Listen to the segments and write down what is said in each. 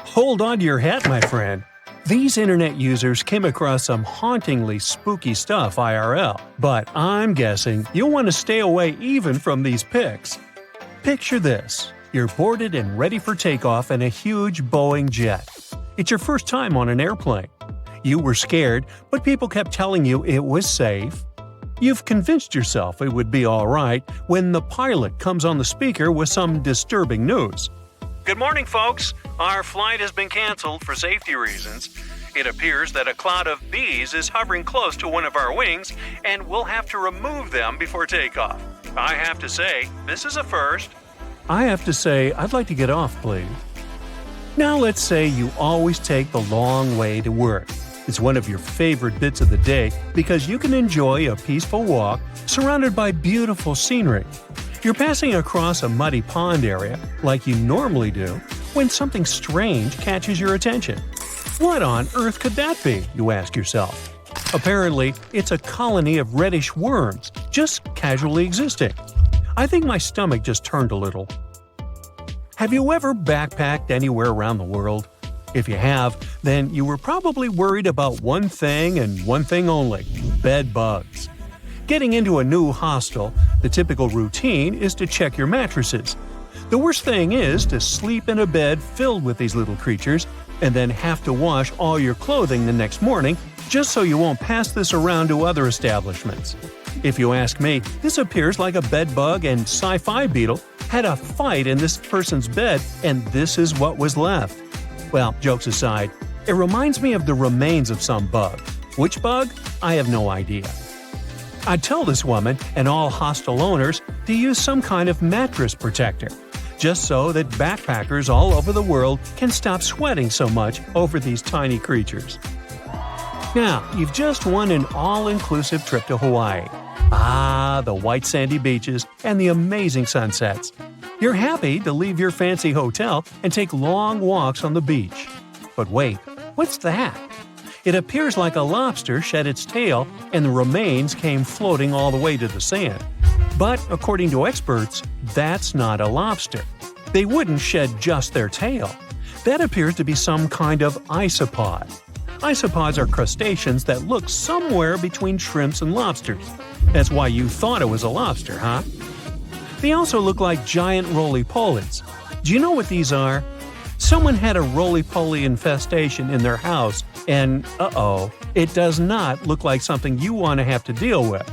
Hold on to your hat, my friend. These internet users came across some hauntingly spooky stuff IRL, but I'm guessing you'll want to stay away even from these pics. Picture this. You're boarded and ready for takeoff in a huge Boeing jet. It's your first time on an airplane. You were scared, but people kept telling you it was safe. You've convinced yourself it would be alright when the pilot comes on the speaker with some disturbing news. Good morning, folks. Our flight has been canceled for safety reasons. It appears that a cloud of bees is hovering close to one of our wings, and we'll have to remove them before takeoff. I have to say, this is a first. I have to say, I'd like to get off, please. Now let's say you always take the long way to work. It's one of your favorite bits of the day because you can enjoy a peaceful walk surrounded by beautiful scenery. You're passing across a muddy pond area, like you normally do, when something strange catches your attention. What on earth could that be, you ask yourself? Apparently, it's a colony of reddish worms, just casually existing. I think my stomach just turned a little. Have you ever backpacked anywhere around the world? If you have, then you were probably worried about one thing and one thing only – bed bugs. Getting into a new hostel, the typical routine is to check your mattresses. The worst thing is to sleep in a bed filled with these little creatures and then have to wash all your clothing the next morning just so you won't pass this around to other establishments. If you ask me, this appears like a bed bug and sci-fi beetle had a fight in this person's bed and this is what was left. Well, jokes aside, it reminds me of the remains of some bug. Which bug? I have no idea. I'd tell this woman and all hostel owners to use some kind of mattress protector, just so that backpackers all over the world can stop sweating so much over these tiny creatures. Now, you've just won an all-inclusive trip to Hawaii. Ah, the white sandy beaches and the amazing sunsets. You're happy to leave your fancy hotel and take long walks on the beach. But wait, what's that? It appears like a lobster shed its tail and the remains came floating all the way to the sand. But according to experts, that's not a lobster. They wouldn't shed just their tail. That appears to be some kind of isopod. Isopods are crustaceans that look somewhere between shrimps and lobsters. That's why you thought it was a lobster, huh? They also look like giant roly-polies. Do you know what these are? Someone had a roly-poly infestation in their house, and it does not look like something you want to have to deal with.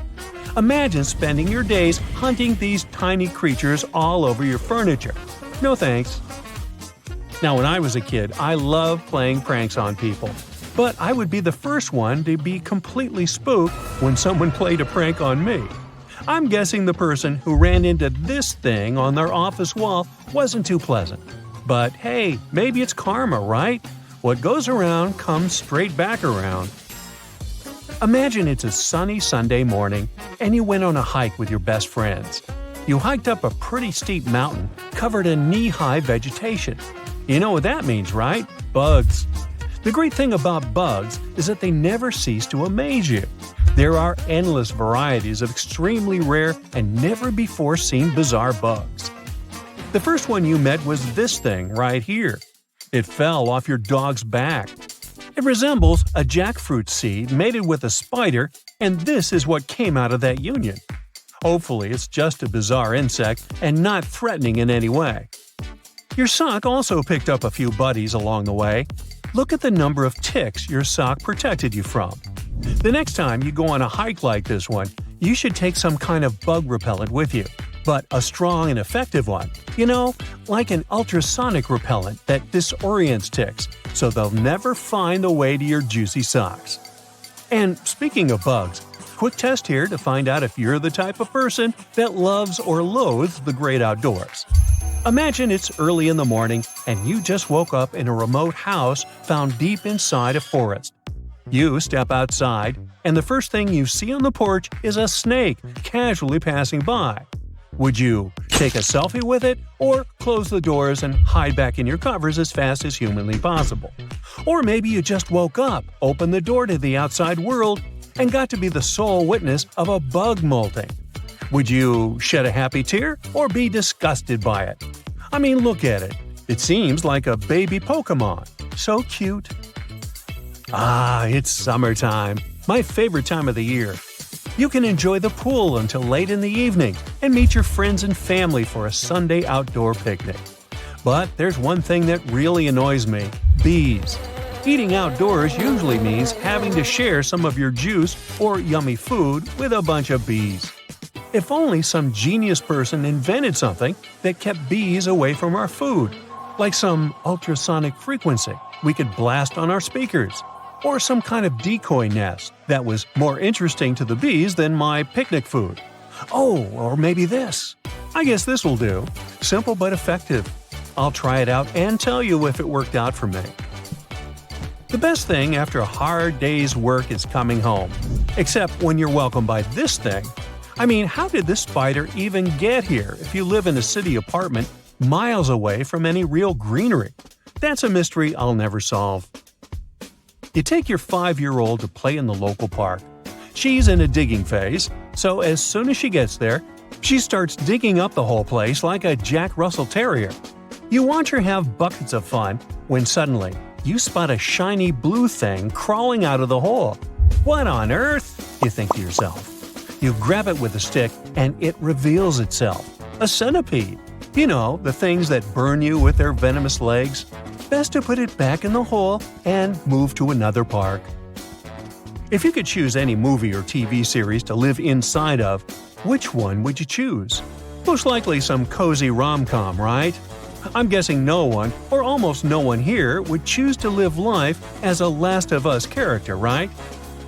Imagine spending your days hunting these tiny creatures all over your furniture. No thanks. Now, when I was a kid, I loved playing pranks on people. But I would be the first one to be completely spooked when someone played a prank on me. I'm guessing the person who ran into this thing on their office wall wasn't too pleasant. But hey, maybe it's karma, right? What goes around comes straight back around. Imagine it's a sunny Sunday morning and you went on a hike with your best friends. You hiked up a pretty steep mountain covered in knee-high vegetation. You know what that means, right? Bugs. The great thing about bugs is that they never cease to amaze you. There are endless varieties of extremely rare and never-before-seen bizarre bugs. The first one you met was this thing right here. It fell off your dog's back. It resembles a jackfruit seed mated with a spider, and this is what came out of that union. Hopefully, it's just a bizarre insect and not threatening in any way. Your sock also picked up a few buddies along the way. Look at the number of ticks your sock protected you from. The next time you go on a hike like this one, you should take some kind of bug repellent with you, but a strong and effective one. You know, like an ultrasonic repellent that disorients ticks, so they'll never find the way to your juicy socks. And speaking of bugs, quick test here to find out if you're the type of person that loves or loathes the great outdoors. Imagine it's early in the morning and you just woke up in a remote house found deep inside a forest. You step outside, and the first thing you see on the porch is a snake casually passing by. Would you take a selfie with it, or close the doors and hide back in your covers as fast as humanly possible? Or maybe you just woke up, opened the door to the outside world, and got to be the sole witness of a bug molting. Would you shed a happy tear or be disgusted by it? I mean, look at it. It seems like a baby Pokemon. So cute. Ah, it's summertime. My favorite time of the year. You can enjoy the pool until late in the evening and meet your friends and family for a Sunday outdoor picnic. But there's one thing that really annoys me: bees. Eating outdoors usually means having to share some of your juice or yummy food with a bunch of bees. If only some genius person invented something that kept bees away from our food, like some ultrasonic frequency we could blast on our speakers, or some kind of decoy nest that was more interesting to the bees than my picnic food. Oh, or maybe this. I guess this will do. Simple but effective. I'll try it out and tell you if it worked out for me. The best thing after a hard day's work is coming home. Except when you're welcomed by this thing. I mean, how did this spider even get here if you live in a city apartment miles away from any real greenery? That's a mystery I'll never solve. You take your 5-year-old to play in the local park. She's in a digging phase, so as soon as she gets there, she starts digging up the whole place like a Jack Russell Terrier. You watch her have buckets of fun when suddenly you spot a shiny blue thing crawling out of the hole. What on earth? You think to yourself. You grab it with a stick and it reveals itself. A centipede. You know, the things that burn you with their venomous legs. Best to put it back in the hole and move to another park. If you could choose any movie or TV series to live inside of, which one would you choose? Most likely some cozy rom-com, right? I'm guessing no one, or almost no one here, would choose to live life as a Last of Us character, right?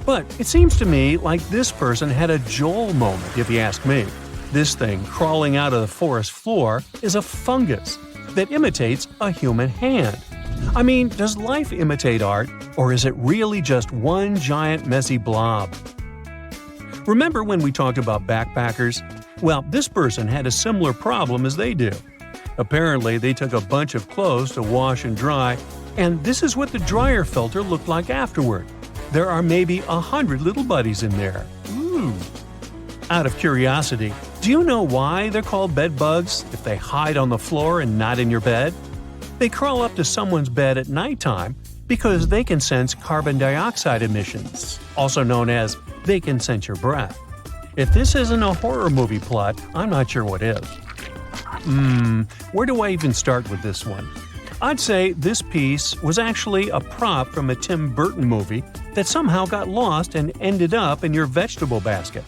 But it seems to me like this person had a Joel moment, if you ask me. This thing crawling out of the forest floor is a fungus that imitates a human hand. I mean, does life imitate art, or is it really just one giant messy blob? Remember when we talked about backpackers? Well, this person had a similar problem as they do. Apparently, they took a bunch of clothes to wash and dry, and this is what the dryer filter looked like afterward. There are maybe 100 little buddies in there. Ooh. Out of curiosity, do you know why they're called bed bugs if they hide on the floor and not in your bed? They crawl up to someone's bed at nighttime because they can sense carbon dioxide emissions, also known as they can sense your breath. If this isn't a horror movie plot, I'm not sure what is. Where do I even start with this one? I'd say this piece was actually a prop from a Tim Burton movie that somehow got lost and ended up in your vegetable basket.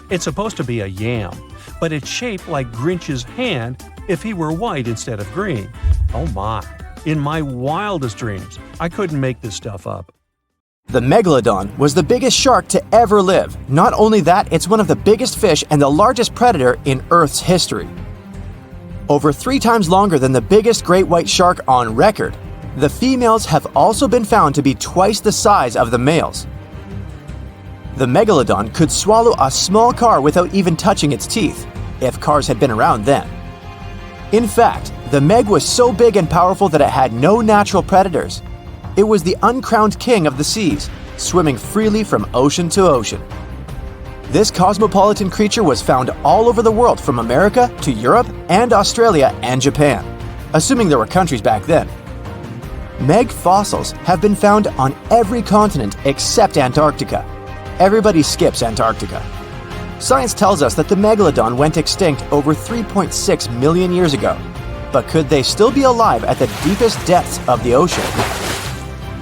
It's supposed to be a yam, but it's shaped like Grinch's hand if he were white instead of green. Oh my. In my wildest dreams, I couldn't make this stuff up. The megalodon was the biggest shark to ever live. Not only that, it's one of the biggest fish and the largest predator in Earth's history. Over 3 times longer than the biggest great white shark on record, the females have also been found to be twice the size of the males. The megalodon could swallow a small car without even touching its teeth, if cars had been around then. In fact, the Meg was so big and powerful that it had no natural predators. It was the uncrowned king of the seas, swimming freely from ocean to ocean. This cosmopolitan creature was found all over the world, from America to Europe and Australia and Japan, assuming there were countries back then. Meg fossils have been found on every continent except Antarctica. Everybody skips Antarctica. Science tells us that the megalodon went extinct over 3.6 million years ago, but could they still be alive at the deepest depths of the ocean?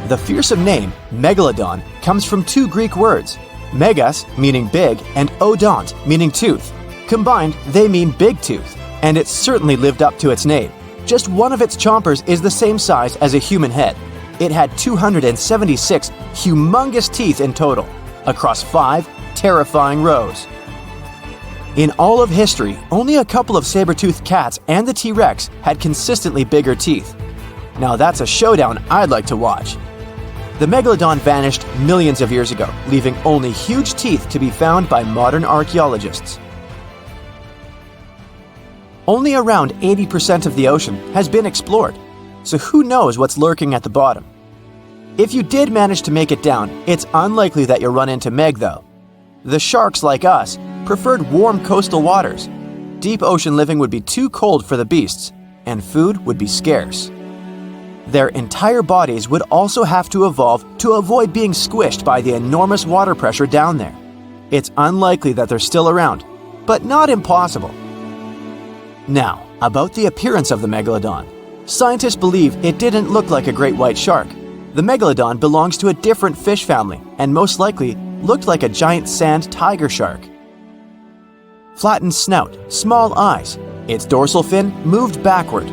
The fearsome name, megalodon, comes from 2 Greek words, megas, meaning big, and odont, meaning tooth. Combined, they mean big tooth, and it certainly lived up to its name. Just one of its chompers is the same size as a human head. It had 276 humongous teeth in total, across 5 terrifying rows. In all of history, only a couple of saber-toothed cats and the T-Rex had consistently bigger teeth. Now that's a showdown I'd like to watch. The megalodon vanished millions of years ago, leaving only huge teeth to be found by modern archaeologists. Only around 80% of the ocean has been explored, so who knows what's lurking at the bottom. If you did manage to make it down, it's unlikely that you'll run into Meg though. The sharks, like us, preferred warm coastal waters. Deep ocean living would be too cold for the beasts, and food would be scarce. Their entire bodies would also have to evolve to avoid being squished by the enormous water pressure down there. It's unlikely that they're still around, but not impossible. Now, about the appearance of the megalodon. Scientists believe it didn't look like a great white shark. The megalodon belongs to a different fish family and most likely looked like a giant sand tiger shark. Flattened snout, small eyes. Its dorsal fin moved backward.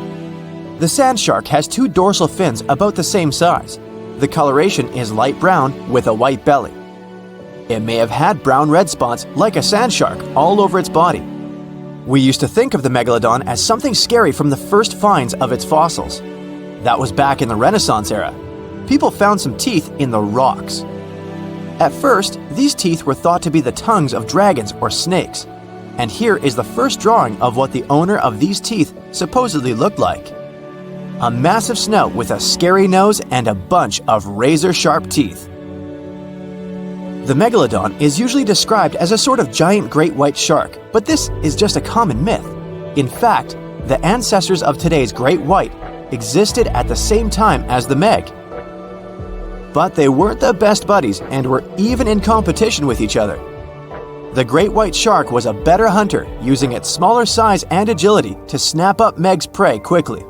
The sand shark has two dorsal fins about the same size. The coloration is light brown with a white belly. It may have had brown-red spots like a sand shark all over its body. We used to think of the megalodon as something scary from the first finds of its fossils. That was back in the Renaissance era. People found some teeth in the rocks. At first, these teeth were thought to be the tongues of dragons or snakes. And here is the first drawing of what the owner of these teeth supposedly looked like. A massive snout with a scary nose and a bunch of razor-sharp teeth. The megalodon is usually described as a sort of giant great white shark, but this is just a common myth. In fact, the ancestors of today's great white existed at the same time as the meg. But they weren't the best buddies and were even in competition with each other. The great white shark was a better hunter, using its smaller size and agility to snap up meg's prey quickly.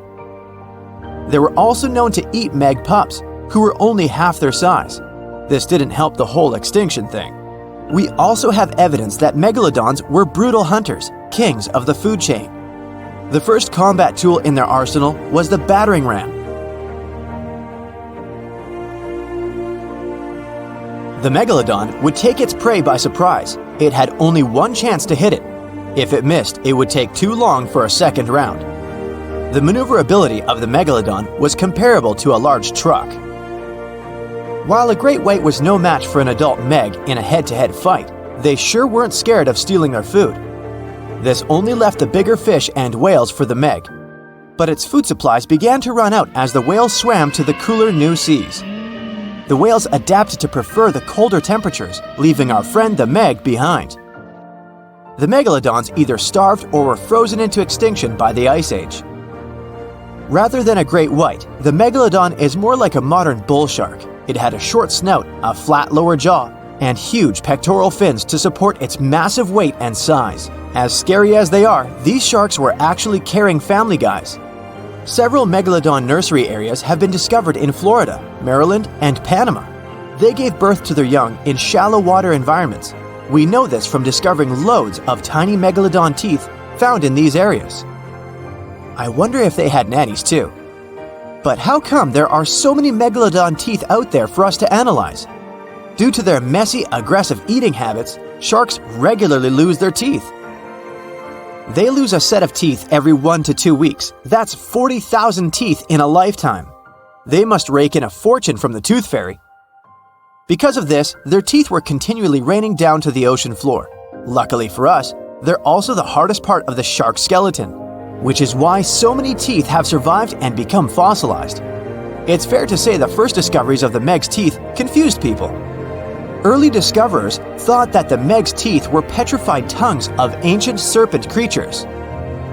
They were also known to eat meg pups, who were only half their size. This didn't help the whole extinction thing. We also have evidence that megalodons were brutal hunters, kings of the food chain. The first combat tool in their arsenal was the battering ram. The megalodon would take its prey by surprise. It had only one chance to hit it. If it missed, it would take too long for a second round. The maneuverability of the megalodon was comparable to a large truck. While a great white was no match for an adult meg in a head-to-head fight, they sure weren't scared of stealing their food. This only left the bigger fish and whales for the meg. But its food supplies began to run out as the whales swam to the cooler new seas. The whales adapted to prefer the colder temperatures, leaving our friend the meg behind. The megalodons either starved or were frozen into extinction by the Ice Age. Rather than a great white, the megalodon is more like a modern bull shark. It had a short snout, a flat lower jaw, and huge pectoral fins to support its massive weight and size. As scary as they are, these sharks were actually caring family guys. Several megalodon nursery areas have been discovered in Florida, Maryland, and Panama. They gave birth to their young in shallow water environments. We know this from discovering loads of tiny megalodon teeth found in these areas. I wonder if they had nannies too. But how come there are so many megalodon teeth out there for us to analyze? Due to their messy, aggressive eating habits, sharks regularly lose their teeth. They lose a set of teeth every 1 to 2 weeks. That's 40,000 teeth in a lifetime. They must rake in a fortune from the tooth fairy. Because of this, their teeth were continually raining down to the ocean floor. Luckily for us, they're also the hardest part of the shark skeleton, which is why so many teeth have survived and become fossilized. It's fair to say the first discoveries of the meg's teeth confused people. Early discoverers thought that the meg's teeth were petrified tongues of ancient serpent creatures.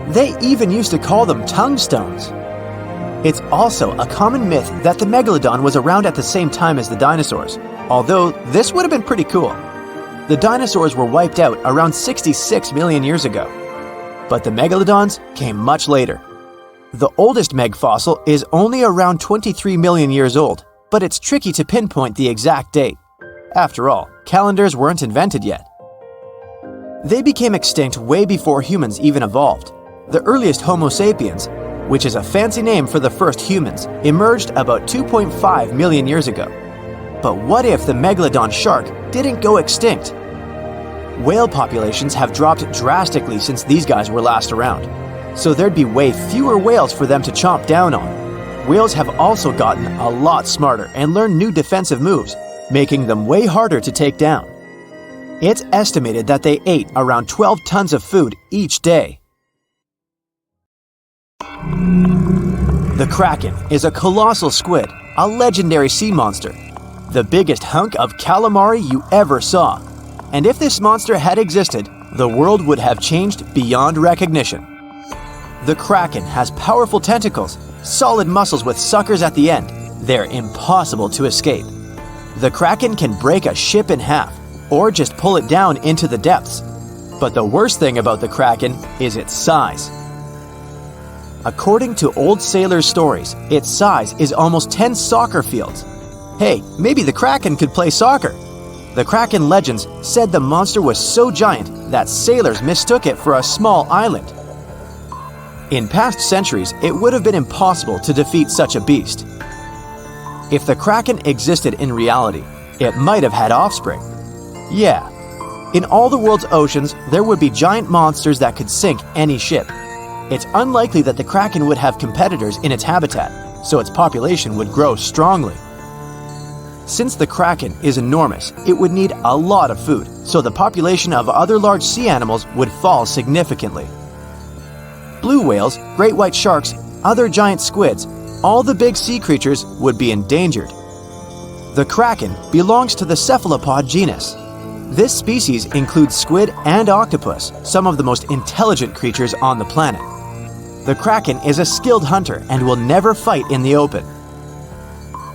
They even used to call them tongue stones. It's also a common myth that the megalodon was around at the same time as the dinosaurs, although this would have been pretty cool. The dinosaurs were wiped out around 66 million years ago, but the megalodons came much later. The oldest meg fossil is only around 23 million years old, but it's tricky to pinpoint the exact date. After all, calendars weren't invented yet. They became extinct way before humans even evolved. The earliest Homo sapiens, which is a fancy name for the first humans, emerged about 2.5 million years ago. But what if the megalodon shark didn't go extinct? Whale populations have dropped drastically since these guys were last around, so there'd be way fewer whales for them to chomp down on. Whales have also gotten a lot smarter and learned new defensive moves, making them way harder to take down. It's estimated that they ate around 12 tons of food each day. The Kraken is a colossal squid, a legendary sea monster, the biggest hunk of calamari you ever saw. And if this monster had existed, the world would have changed beyond recognition. The Kraken has powerful tentacles solid muscles with suckers at the end. They're impossible to escape. The Kraken can break a ship in half, or just pull it down into the depths. But the worst thing about the Kraken is its size. According to old sailors' stories, its size is almost 10 soccer fields. Hey, maybe the Kraken could play soccer. The Kraken legends said the monster was so giant that sailors mistook it for a small island. In past centuries, it would have been impossible to defeat such a beast. If the Kraken existed in reality, it might have had offspring. Yeah. In all the world's oceans, there would be giant monsters that could sink any ship. It's unlikely that the Kraken would have competitors in its habitat, so its population would grow strongly. Since the Kraken is enormous, it would need a lot of food, so the population of other large sea animals would fall significantly. Blue whales, great white sharks, other giant squids, all the big sea creatures would be endangered. The Kraken belongs to the cephalopod genus. This species includes squid and octopus, some of the most intelligent creatures on the planet. The Kraken is a skilled hunter and will never fight in the open.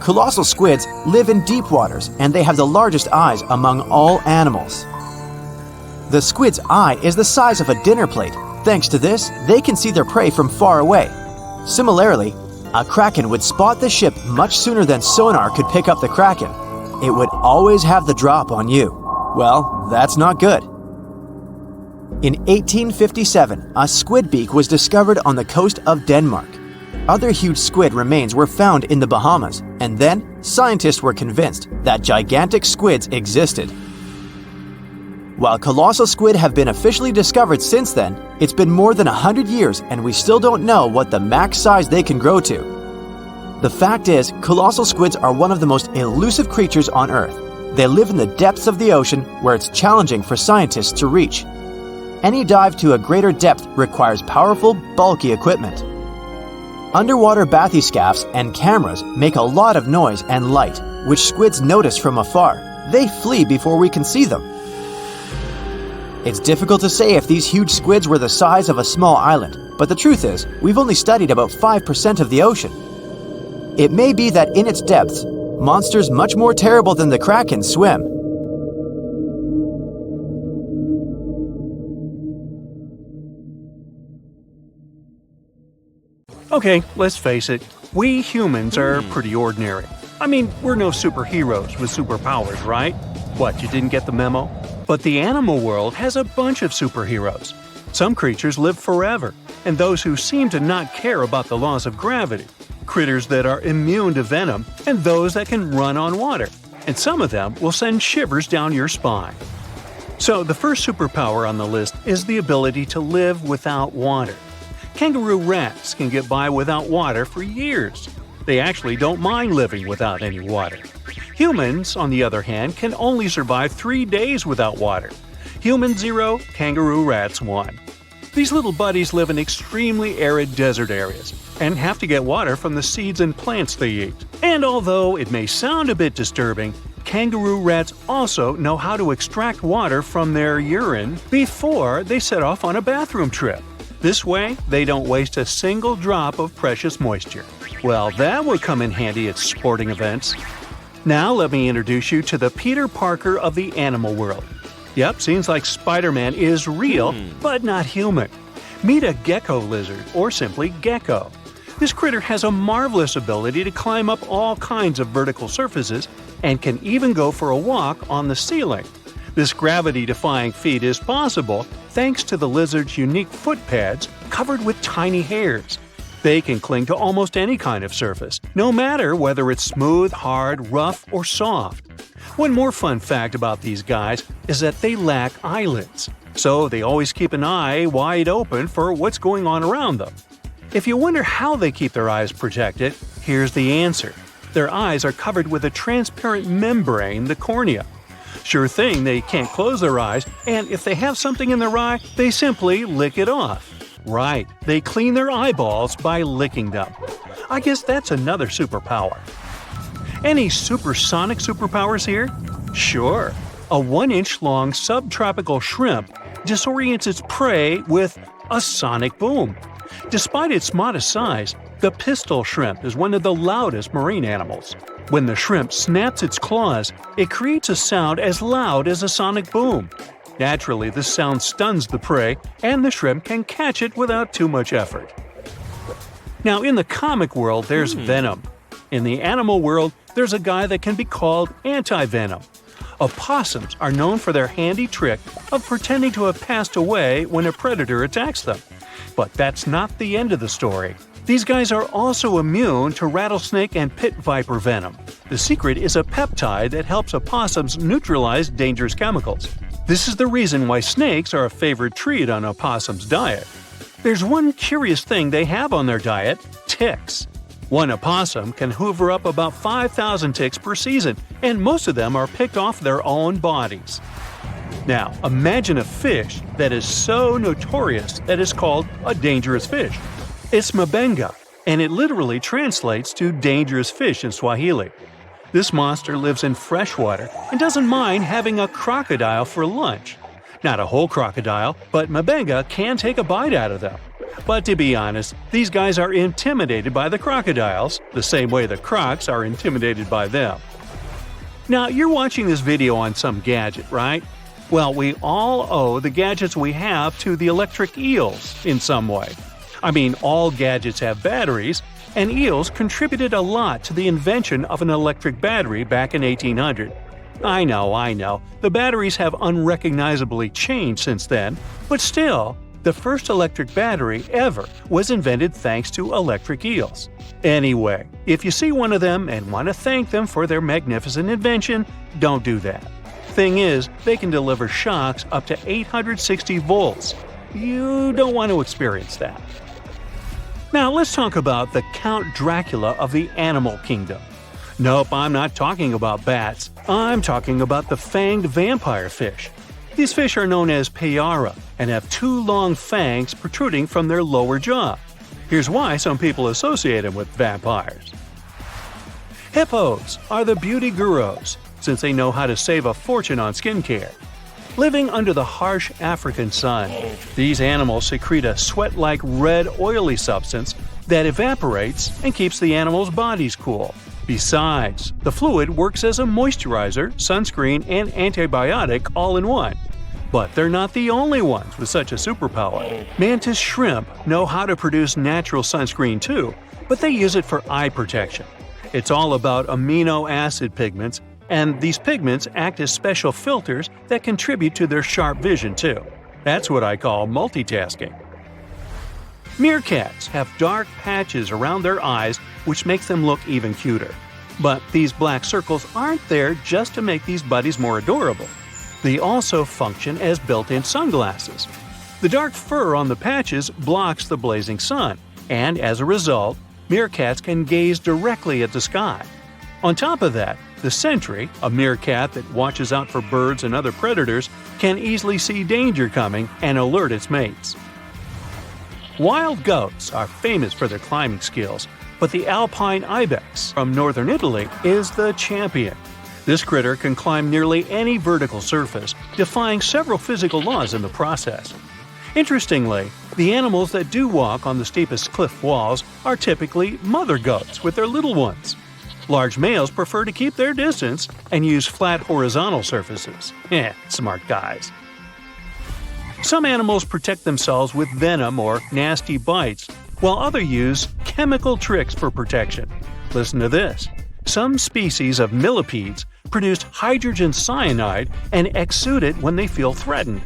Colossal squids live in deep waters and they have the largest eyes among all animals. The squid's eye is the size of a dinner plate. Thanks to this, they can see their prey from far away. Similarly, a Kraken would spot the ship much sooner than sonar could pick up the Kraken. It would always have the drop on you. Well, that's not good. In 1857, a squid beak was discovered on the coast of Denmark. Other huge squid remains were found in the Bahamas, and then scientists were convinced that gigantic squids existed. While colossal squid have been officially discovered since then, it's been more than 100 years and we still don't know what the max size they can grow to. The fact is, colossal squids are one of the most elusive creatures on Earth. They live in the depths of the ocean where it's challenging for scientists to reach. Any dive to a greater depth requires powerful, bulky equipment. Underwater bathyscaphs and cameras make a lot of noise and light, which squids notice from afar. They flee before we can see them. It's difficult to say if these huge squids were the size of a small island, but the truth is, we've only studied about 5% of the ocean. It may be that in its depths, monsters much more terrible than the Kraken swim. Okay, let's face it, we humans are pretty ordinary. I mean, we're no superheroes with superpowers, right? What, you didn't get the memo? But the animal world has a bunch of superheroes. Some creatures live forever, and those who seem to not care about the laws of gravity. Critters that are immune to venom, and those that can run on water. And some of them will send shivers down your spine. So the first superpower on the list is the ability to live without water. Kangaroo rats can get by without water for years. They actually don't mind living without any water. Humans, on the other hand, can only survive 3 days without water. Human 0, kangaroo rats 1. These little buddies live in extremely arid desert areas and have to get water from the seeds and plants they eat. And although it may sound a bit disturbing, kangaroo rats also know how to extract water from their urine before they set off on a bathroom trip. This way, they don't waste a single drop of precious moisture. Well, that would come in handy at sporting events. Now let me introduce you to the Peter Parker of the animal world. Yep, seems like Spider-Man is real, but not human. Meet a gecko lizard, or simply gecko. This critter has a marvelous ability to climb up all kinds of vertical surfaces and can even go for a walk on the ceiling. This gravity-defying feat is possible thanks to the lizard's unique foot pads covered with tiny hairs. They can cling to almost any kind of surface, no matter whether it's smooth, hard, rough, or soft. One more fun fact about these guys is that they lack eyelids, so they always keep an eye wide open for what's going on around them. If you wonder how they keep their eyes protected, here's the answer. Their eyes are covered with a transparent membrane, the cornea. Sure thing, they can't close their eyes, and if they have something in their eye, they simply lick it off. Right, they clean their eyeballs by licking them. I guess that's another superpower. Any supersonic superpowers here? Sure. A 1-inch long subtropical shrimp disorients its prey with a sonic boom. Despite its modest size, The pistol shrimp is one of the loudest marine animals. When the shrimp snaps its claws, it creates a sound as loud as a sonic boom. Naturally, this sound stuns the prey, and the shrimp can catch it without too much effort. Now, in the comic world, there's venom. In the animal world, there's a guy that can be called anti-venom. Opossums are known for their handy trick of pretending to have passed away when a predator attacks them. But that's not the end of the story. These guys are also immune to rattlesnake and pit viper venom. The secret is a peptide that helps opossums neutralize dangerous chemicals. This is the reason why snakes are a favorite treat on opossums' diet. There's one curious thing they have on their diet: ticks. One opossum can hoover up about 5,000 ticks per season, and most of them are picked off their own bodies. Now, imagine a fish that is so notorious that it's called a dangerous fish. It's mabenga, and it literally translates to dangerous fish in Swahili. This monster lives in freshwater and doesn't mind having a crocodile for lunch. Not a whole crocodile, but mabenga can take a bite out of them. But to be honest, these guys are intimidated by the crocodiles, the same way the crocs are intimidated by them. Now, you're watching this video on some gadget, right? Well, we all owe the gadgets we have to the electric eels in some way. I mean, all gadgets have batteries, and eels contributed a lot to the invention of an electric battery back in 1800. I know, the batteries have unrecognizably changed since then, but still, the first electric battery ever was invented thanks to electric eels. Anyway, if you see one of them and want to thank them for their magnificent invention, don't do that. Thing is, they can deliver shocks up to 860 volts. You don't want to experience that. Now let's talk about the Count Dracula of the animal kingdom. Nope, I'm not talking about bats. I'm talking about the fanged vampire fish. These fish are known as payara and have two long fangs protruding from their lower jaw. Here's why some people associate them with vampires. Hippos are the beauty gurus, since they know how to save a fortune on skincare. Living under the harsh African sun, these animals secrete a sweat-like red oily substance that evaporates and keeps the animals' bodies cool. Besides, the fluid works as a moisturizer, sunscreen, and antibiotic all in one. But they're not the only ones with such a superpower. Mantis shrimp know how to produce natural sunscreen too, but they use it for eye protection. It's all about amino acid pigments, and these pigments act as special filters that contribute to their sharp vision too. That's what I call multitasking. Meerkats have dark patches around their eyes which makes them look even cuter. But these black circles aren't there just to make these buddies more adorable. They also function as built-in sunglasses. The dark fur on the patches blocks the blazing sun, and as a result, meerkats can gaze directly at the sky. On top of that, the sentry, a meerkat that watches out for birds and other predators, can easily see danger coming and alert its mates. Wild goats are famous for their climbing skills, but the alpine ibex from northern Italy is the champion. This critter can climb nearly any vertical surface, defying several physical laws in the process. Interestingly, the animals that do walk on the steepest cliff walls are typically mother goats with their little ones. Large males prefer to keep their distance and use flat horizontal surfaces. Smart guys. Some animals protect themselves with venom or nasty bites, while others use chemical tricks for protection. Listen to this. Some species of millipedes produce hydrogen cyanide and exude it when they feel threatened.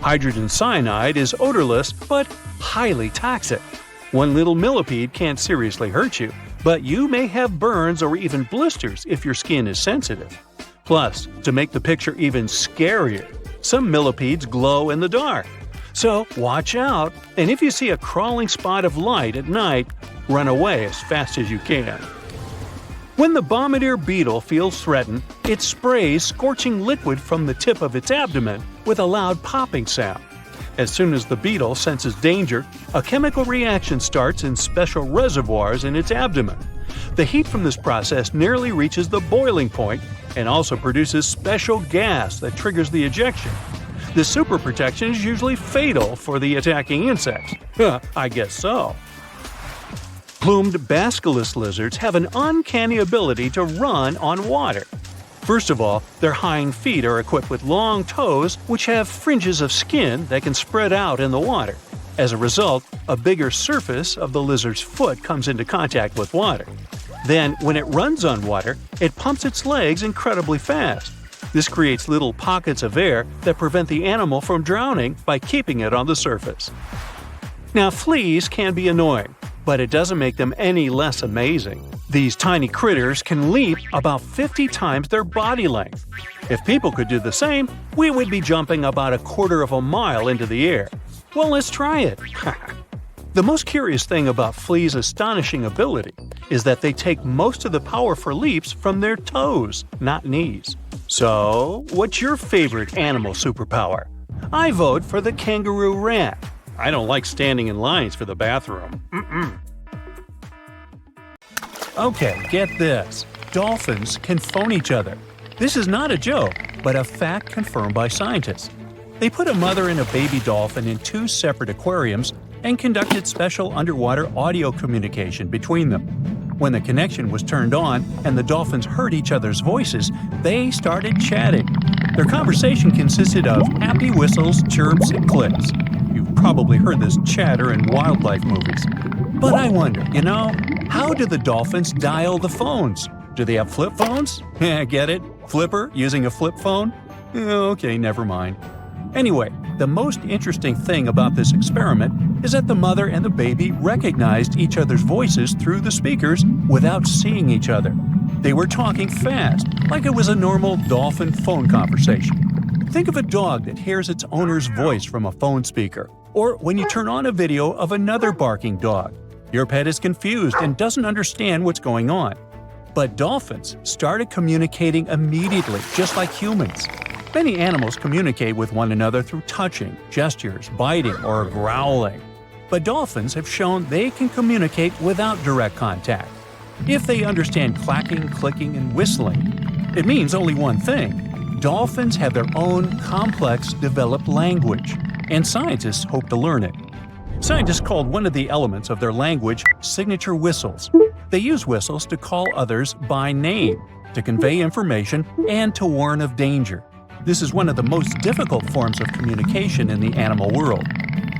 Hydrogen cyanide is odorless but highly toxic. One little millipede can't seriously hurt you, but you may have burns or even blisters if your skin is sensitive. Plus, to make the picture even scarier, some millipedes glow in the dark. So watch out, and if you see a crawling spot of light at night, run away as fast as you can. When the bombardier beetle feels threatened, it sprays scorching liquid from the tip of its abdomen with a loud popping sound. As soon as the beetle senses danger, a chemical reaction starts in special reservoirs in its abdomen. The heat from this process nearly reaches the boiling point and also produces special gas that triggers the ejection. This super protection is usually fatal for the attacking insects. I guess so. Plumed basculus lizards have an uncanny ability to run on water. First of all, their hind feet are equipped with long toes which have fringes of skin that can spread out in the water. As a result, a bigger surface of the lizard's foot comes into contact with water. Then, when it runs on water, it pumps its legs incredibly fast. This creates little pockets of air that prevent the animal from drowning by keeping it on the surface. Now, fleas can be annoying, but it doesn't make them any less amazing. These tiny critters can leap about 50 times their body length. If people could do the same, we would be jumping about a quarter of a mile into the air. Well, let's try it. The most curious thing about fleas' astonishing ability is that they take most of the power for leaps from their toes, not knees. So, what's your favorite animal superpower? I vote for the kangaroo rat. I don't like standing in lines for the bathroom. Okay, get this. Dolphins can phone each other. This is not a joke, but a fact confirmed by scientists. They put a mother and a baby dolphin in two separate aquariums and conducted special underwater audio communication between them. When the connection was turned on and the dolphins heard each other's voices, they started chatting. Their conversation consisted of happy whistles, chirps, and clicks. You've probably heard this chatter in wildlife movies. But I wonder, how do the dolphins dial the phones? Do they have flip phones? Get it? Flipper using a flip phone? Okay, never mind. Anyway, the most interesting thing about this experiment is that the mother and the baby recognized each other's voices through the speakers without seeing each other. They were talking fast, like it was a normal dolphin phone conversation. Think of a dog that hears its owner's voice from a phone speaker, or when you turn on a video of another barking dog. Your pet is confused and doesn't understand what's going on. But dolphins started communicating immediately, just like humans. Many animals communicate with one another through touching, gestures, biting, or growling. But dolphins have shown they can communicate without direct contact. If they understand clacking, clicking, and whistling, it means only one thing. Dolphins have their own complex, developed language, and scientists hope to learn it. Scientists called one of the elements of their language signature whistles. They use whistles to call others by name, to convey information, and to warn of danger. This is one of the most difficult forms of communication in the animal world.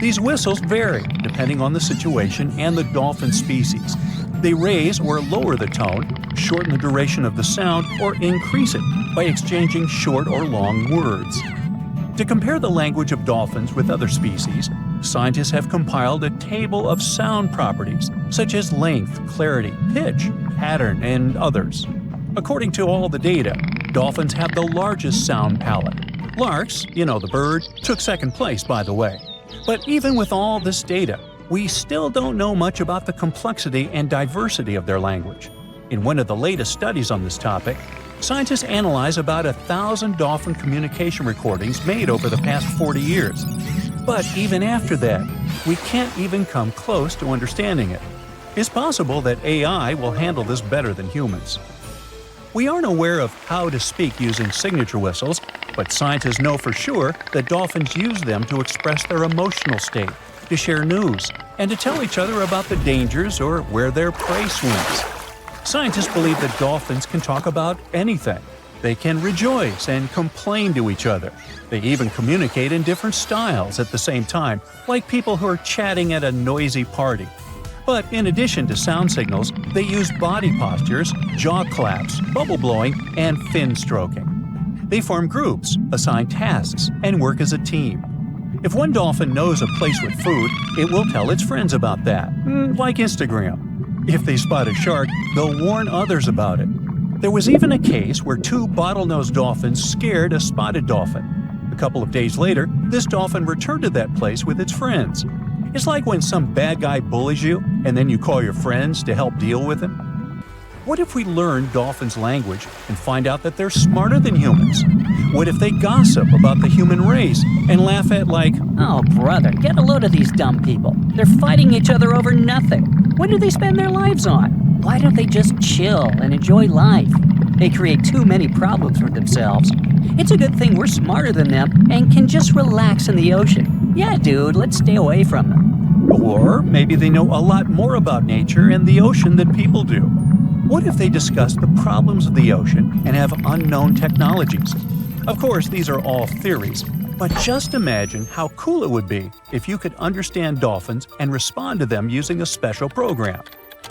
These whistles vary depending on the situation and the dolphin species. They raise or lower the tone, shorten the duration of the sound, or increase it by exchanging short or long words. To compare the language of dolphins with other species, scientists have compiled a table of sound properties such as length, clarity, pitch, pattern, and others. According to all the data, dolphins have the largest sound palette. Larks, the bird, took second place, by the way. But even with all this data, we still don't know much about the complexity and diversity of their language. In one of the latest studies on this topic, scientists analyzed about 1,000 dolphin communication recordings made over the past 40 years. But even after that, we can't even come close to understanding it. It's possible that AI will handle this better than humans. We aren't aware of how to speak using signature whistles, but scientists know for sure that dolphins use them to express their emotional state, to share news, and to tell each other about the dangers or where their prey swims. Scientists believe that dolphins can talk about anything. They can rejoice and complain to each other. They even communicate in different styles at the same time, like people who are chatting at a noisy party. But in addition to sound signals, they use body postures, jaw claps, bubble blowing, and fin stroking. They form groups, assign tasks, and work as a team. If one dolphin knows a place with food, it will tell its friends about that, like Instagram. If they spot a shark, they'll warn others about it. There was even a case where two bottlenose dolphins scared a spotted dolphin. A couple of days later, this dolphin returned to that place with its friends. It's like when some bad guy bullies you and then you call your friends to help deal with him. What if we learn dolphins' language and find out that they're smarter than humans? What if they gossip about the human race and laugh at "Oh, brother, get a load of these dumb people. They're fighting each other over nothing. What do they spend their lives on? Why don't they just chill and enjoy life? They create too many problems for themselves. It's a good thing we're smarter than them and can just relax in the ocean. Yeah, dude, let's stay away from them." Or maybe they know a lot more about nature and the ocean than people do. What if they discuss the problems of the ocean and have unknown technologies? Of course, these are all theories, but just imagine how cool it would be if you could understand dolphins and respond to them using a special program.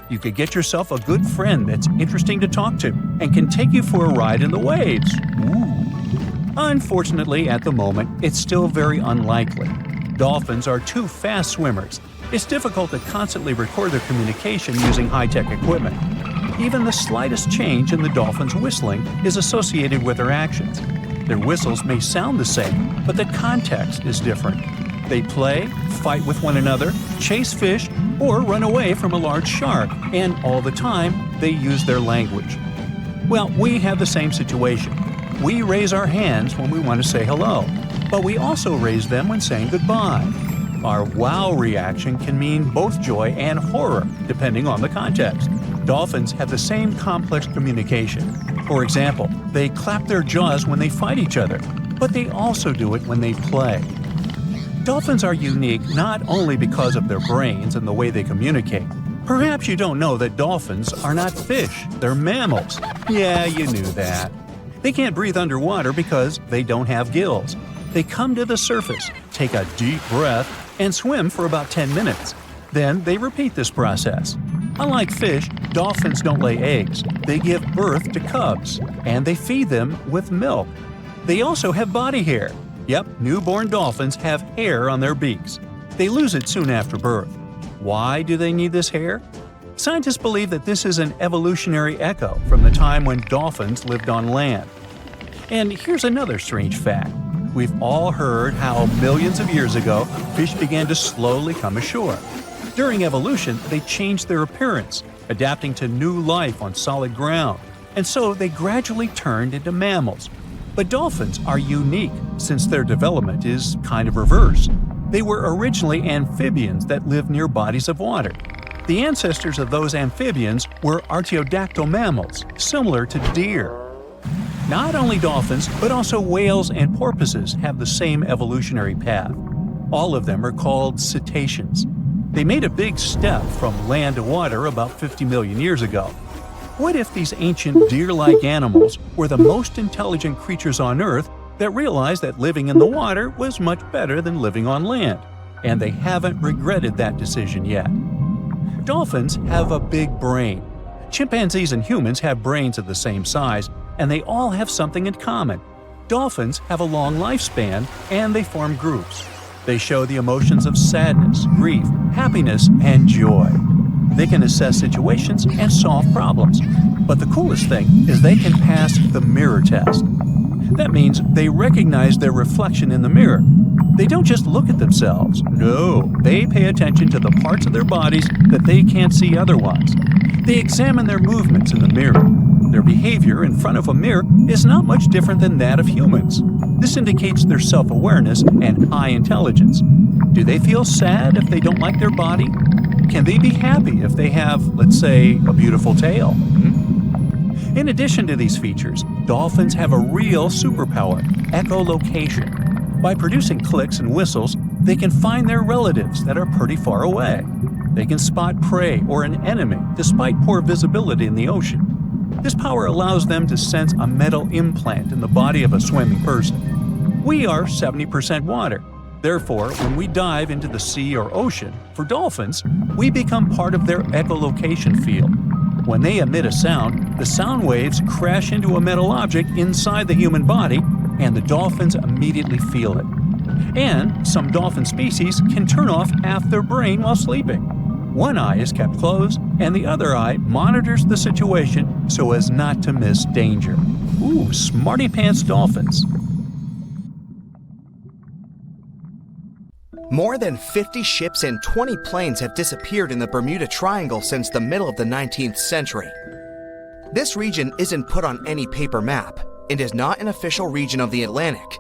You could get yourself a good friend that's interesting to talk to and can take you for a ride in the waves. Ooh. Unfortunately, at the moment, it's still very unlikely. Dolphins are too fast swimmers. It's difficult to constantly record their communication using high-tech equipment. Even the slightest change in the dolphin's whistling is associated with their actions. Their whistles may sound the same, but the context is different. They play, fight with one another, chase fish, or run away from a large shark, and all the time, they use their language. Well, we have the same situation. We raise our hands when we want to say hello, but we also raise them when saying goodbye. Our wow reaction can mean both joy and horror, depending on the context. Dolphins have the same complex communication. For example, they clap their jaws when they fight each other, but they also do it when they play. Dolphins are unique not only because of their brains and the way they communicate. Perhaps you don't know that dolphins are not fish, they're mammals. Yeah, you knew that. They can't breathe underwater because they don't have gills. They come to the surface, take a deep breath, and swim for about 10 minutes. Then they repeat this process. Unlike fish, dolphins don't lay eggs. They give birth to cubs, and they feed them with milk. They also have body hair. Yep, newborn dolphins have hair on their beaks. They lose it soon after birth. Why do they need this hair? Scientists believe that this is an evolutionary echo from the time when dolphins lived on land. And here's another strange fact. We've all heard how millions of years ago, fish began to slowly come ashore. During evolution, they changed their appearance, adapting to new life on solid ground, and so they gradually turned into mammals. But dolphins are unique since their development is kind of reversed. They were originally amphibians that lived near bodies of water. The ancestors of those amphibians were artiodactyl mammals, similar to deer. Not only dolphins, but also whales and porpoises have the same evolutionary path. All of them are called cetaceans. They made a big step from land to water about 50 million years ago. What if these ancient deer-like animals were the most intelligent creatures on Earth that realized that living in the water was much better than living on land, and they haven't regretted that decision yet? Dolphins have a big brain. Chimpanzees and humans have brains of the same size, and they all have something in common. Dolphins have a long lifespan, and they form groups. They show the emotions of sadness, grief, happiness, and joy. They can assess situations and solve problems. But the coolest thing is they can pass the mirror test. That means they recognize their reflection in the mirror. They don't just look at themselves. No, they pay attention to the parts of their bodies that they can't see otherwise. They examine their movements in the mirror. Their behavior in front of a mirror is not much different than that of humans. This indicates their self-awareness and high intelligence. Do they feel sad if they don't like their body? Can they be happy if they have, let's say, a beautiful tail? In addition to these features, dolphins have a real superpower, echolocation. By producing clicks and whistles, they can find their relatives that are pretty far away. They can spot prey or an enemy despite poor visibility in the ocean. This power allows them to sense a metal implant in the body of a swimming person. We are 70% water. Therefore, when we dive into the sea or ocean, for dolphins, we become part of their echolocation field. When they emit a sound, the sound waves crash into a metal object inside the human body, and the dolphins immediately feel it. And some dolphin species can turn off half their brain while sleeping. One eye is kept closed, and the other eye monitors the situation so as not to miss danger. Ooh, smarty pants dolphins. More than 50 ships and 20 planes have disappeared in the Bermuda Triangle since the middle of the 19th century. This region isn't put on any paper map and is not an official region of the Atlantic.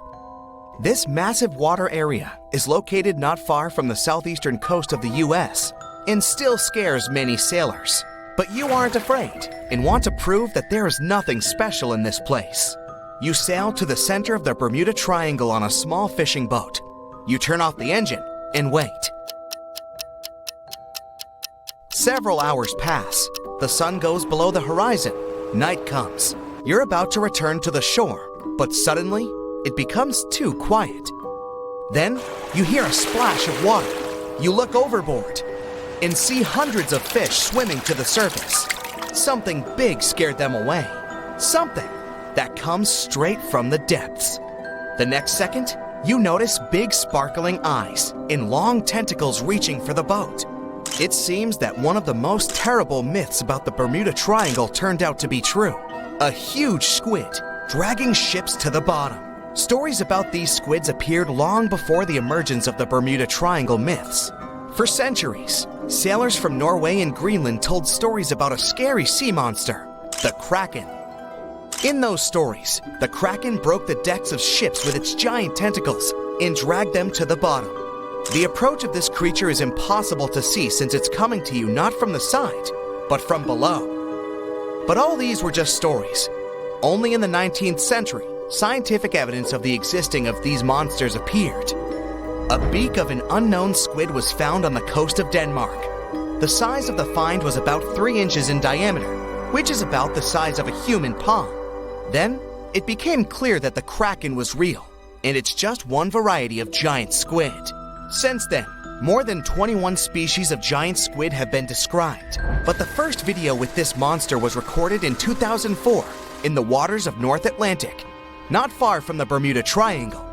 This massive water area is located not far from the southeastern coast of the US and still scares many sailors. But you aren't afraid and want to prove that there is nothing special in this place. You sail to the center of the Bermuda Triangle on a small fishing boat. You turn off the engine and wait. Several hours pass. The sun goes below the horizon. Night comes. You're about to return to the shore, but suddenly, it becomes too quiet. Then, you hear a splash of water. You look overboard and see hundreds of fish swimming to the surface. Something big scared them away. Something that comes straight from the depths. The next second, you notice big sparkling eyes and long tentacles reaching for the boat. It seems that one of the most terrible myths about the Bermuda Triangle turned out to be true. A huge squid dragging ships to the bottom. Stories about these squids appeared long before the emergence of the Bermuda Triangle myths. For centuries, sailors from Norway and Greenland told stories about a scary sea monster, the Kraken. In those stories, the Kraken broke the decks of ships with its giant tentacles and dragged them to the bottom. The approach of this creature is impossible to see since it's coming to you not from the side, but from below. But all these were just stories. Only in the 19th century, scientific evidence of the existing of these monsters appeared. A beak of an unknown squid was found on the coast of Denmark. The size of the find was about 3 inches in diameter, which is about the size of a human palm. Then, it became clear that the Kraken was real, and it's just one variety of giant squid. Since then, more than 21 species of giant squid have been described, but the first video with this monster was recorded in 2004 in the waters of North Atlantic, not far from the Bermuda Triangle.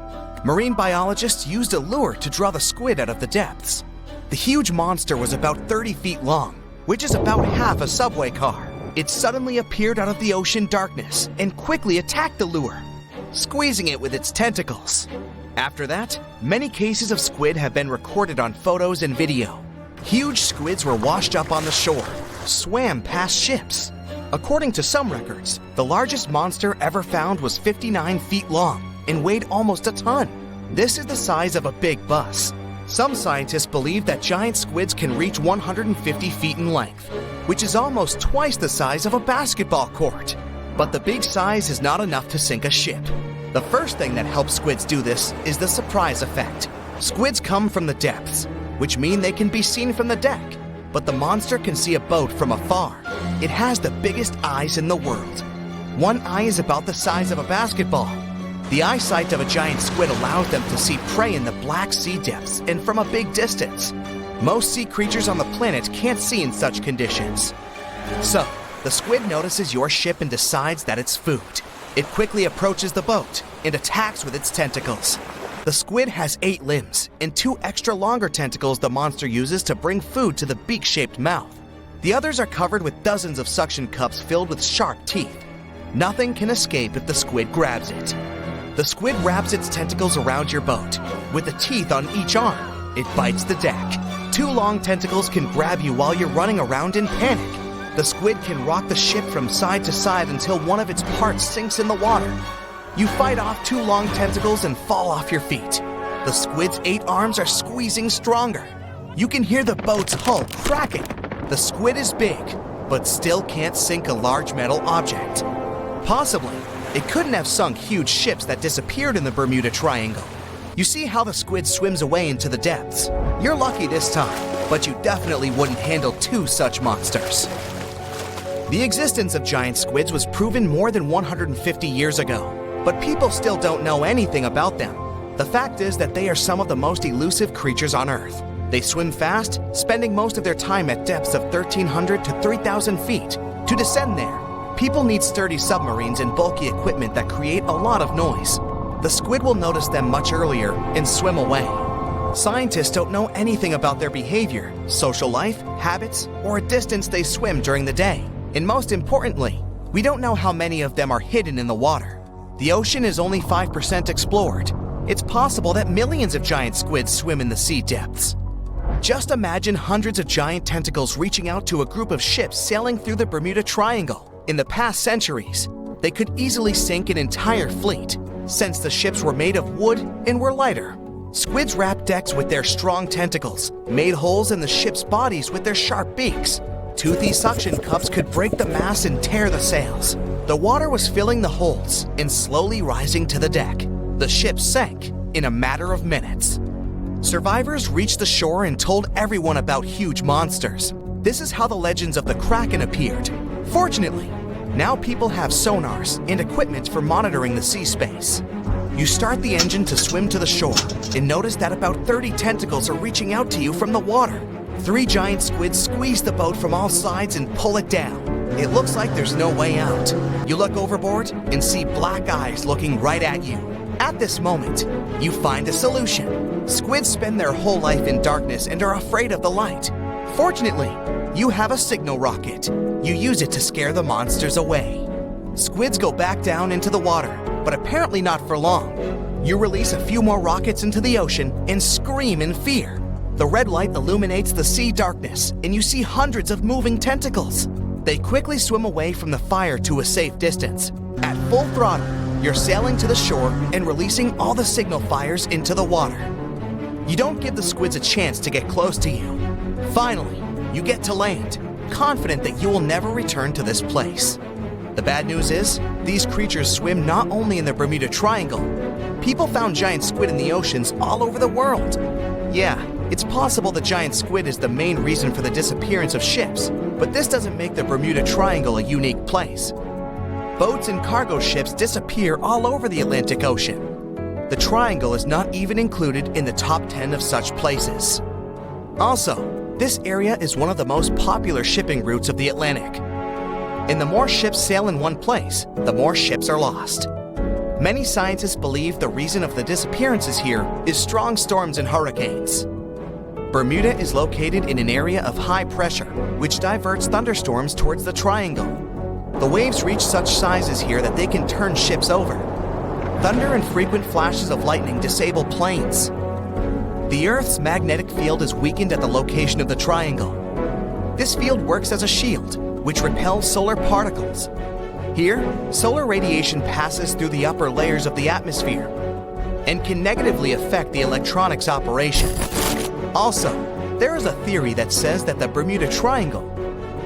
Marine biologists used a lure to draw the squid out of the depths. The huge monster was about 30 feet long, which is about half a subway car. It suddenly appeared out of the ocean darkness and quickly attacked the lure, squeezing it with its tentacles. After that, many cases of squid have been recorded on photos and video. Huge squids were washed up on the shore, swam past ships. According to some records, the largest monster ever found was 59 feet long and weighed almost a ton. This is the size of a big bus. Some scientists believe that giant squids can reach 150 feet in length, which is almost twice the size of a basketball court. But the big size is not enough to sink a ship. The first thing that helps squids do this is the surprise effect. Squids come from the depths, which mean they can be seen from the deck, but the monster can see a boat from afar. It has the biggest eyes in the world. One eye is about the size of a basketball. The eyesight of a giant squid allows them to see prey in the Black Sea depths and from a big distance. Most sea creatures on the planet can't see in such conditions. So, the squid notices your ship and decides that it's food. It quickly approaches the boat and attacks with its tentacles. The squid has 8 limbs and 2 extra longer tentacles the monster uses to bring food to the beak-shaped mouth. The others are covered with dozens of suction cups filled with sharp teeth. Nothing can escape if the squid grabs it. The squid wraps its tentacles around your boat. With the teeth on each arm, it bites the deck. 2 long tentacles can grab you while you're running around in panic. The squid can rock the ship from side to side until one of its parts sinks in the water. You fight off 2 long tentacles and fall off your feet. The squid's 8 arms are squeezing stronger. You can hear the boat's hull cracking. The squid is big, but still can't sink a large metal object. Possibly, it couldn't have sunk huge ships that disappeared in the Bermuda Triangle. You see how the squid swims away into the depths. You're lucky this time, but you definitely wouldn't handle 2 such monsters. The existence of giant squids was proven more than 150 years ago, but people still don't know anything about them. The fact is that they are some of the most elusive creatures on Earth. They swim fast, spending most of their time at depths of 1,300 to 3,000 feet. To descend there, people need sturdy submarines and bulky equipment that create a lot of noise. The squid will notice them much earlier and swim away. Scientists don't know anything about their behavior, social life, habits, or a distance they swim during the day. And most importantly, we don't know how many of them are hidden in the water. The ocean is only 5% explored. It's possible that millions of giant squids swim in the sea depths. Just imagine hundreds of giant tentacles reaching out to a group of ships sailing through the Bermuda Triangle. In the past centuries, they could easily sink an entire fleet, since the ships were made of wood and were lighter. Squids wrapped decks with their strong tentacles, made holes in the ship's bodies with their sharp beaks. Toothy suction cups could break the masts and tear the sails. The water was filling the holes and slowly rising to the deck. The ship sank in a matter of minutes. Survivors reached the shore and told everyone about huge monsters. This is how the legends of the Kraken appeared. Fortunately, now people have sonars and equipment for monitoring the sea space. You start the engine to swim to the shore and notice that about 30 tentacles are reaching out to you from the water. 3 giant squids squeeze the boat from all sides and pull it down. It looks like there's no way out. You look overboard and see black eyes looking right at you. At this moment, you find a solution. Squids spend their whole life in darkness and are afraid of the light. Fortunately, you have a signal rocket. You use it to scare the monsters away. Squids go back down into the water, but apparently not for long. You release a few more rockets into the ocean and scream in fear. The red light illuminates the sea darkness, and you see hundreds of moving tentacles. They quickly swim away from the fire to a safe distance. At full throttle, you're sailing to the shore and releasing all the signal fires into the water. You don't give the squids a chance to get close to you. Finally, you get to land, confident that you will never return to this place. The bad news is, these creatures swim not only in the Bermuda Triangle. People found giant squid in the oceans all over the world. Yeah, it's possible the giant squid is the main reason for the disappearance of ships, but this doesn't make the Bermuda Triangle a unique place. Boats and cargo ships disappear all over the Atlantic Ocean. The Triangle is not even included in the top 10 of such places. Also, this area is one of the most popular shipping routes of the Atlantic. And the more ships sail in one place, the more ships are lost. Many scientists believe the reason of the disappearances here is strong storms and hurricanes. Bermuda is located in an area of high pressure, which diverts thunderstorms towards the triangle. The waves reach such sizes here that they can turn ships over. Thunder and frequent flashes of lightning disable planes. The Earth's magnetic field is weakened at the location of the triangle. This field works as a shield, which repels solar particles. Here, solar radiation passes through the upper layers of the atmosphere and can negatively affect the electronics operation. Also, there is a theory that says that the Bermuda Triangle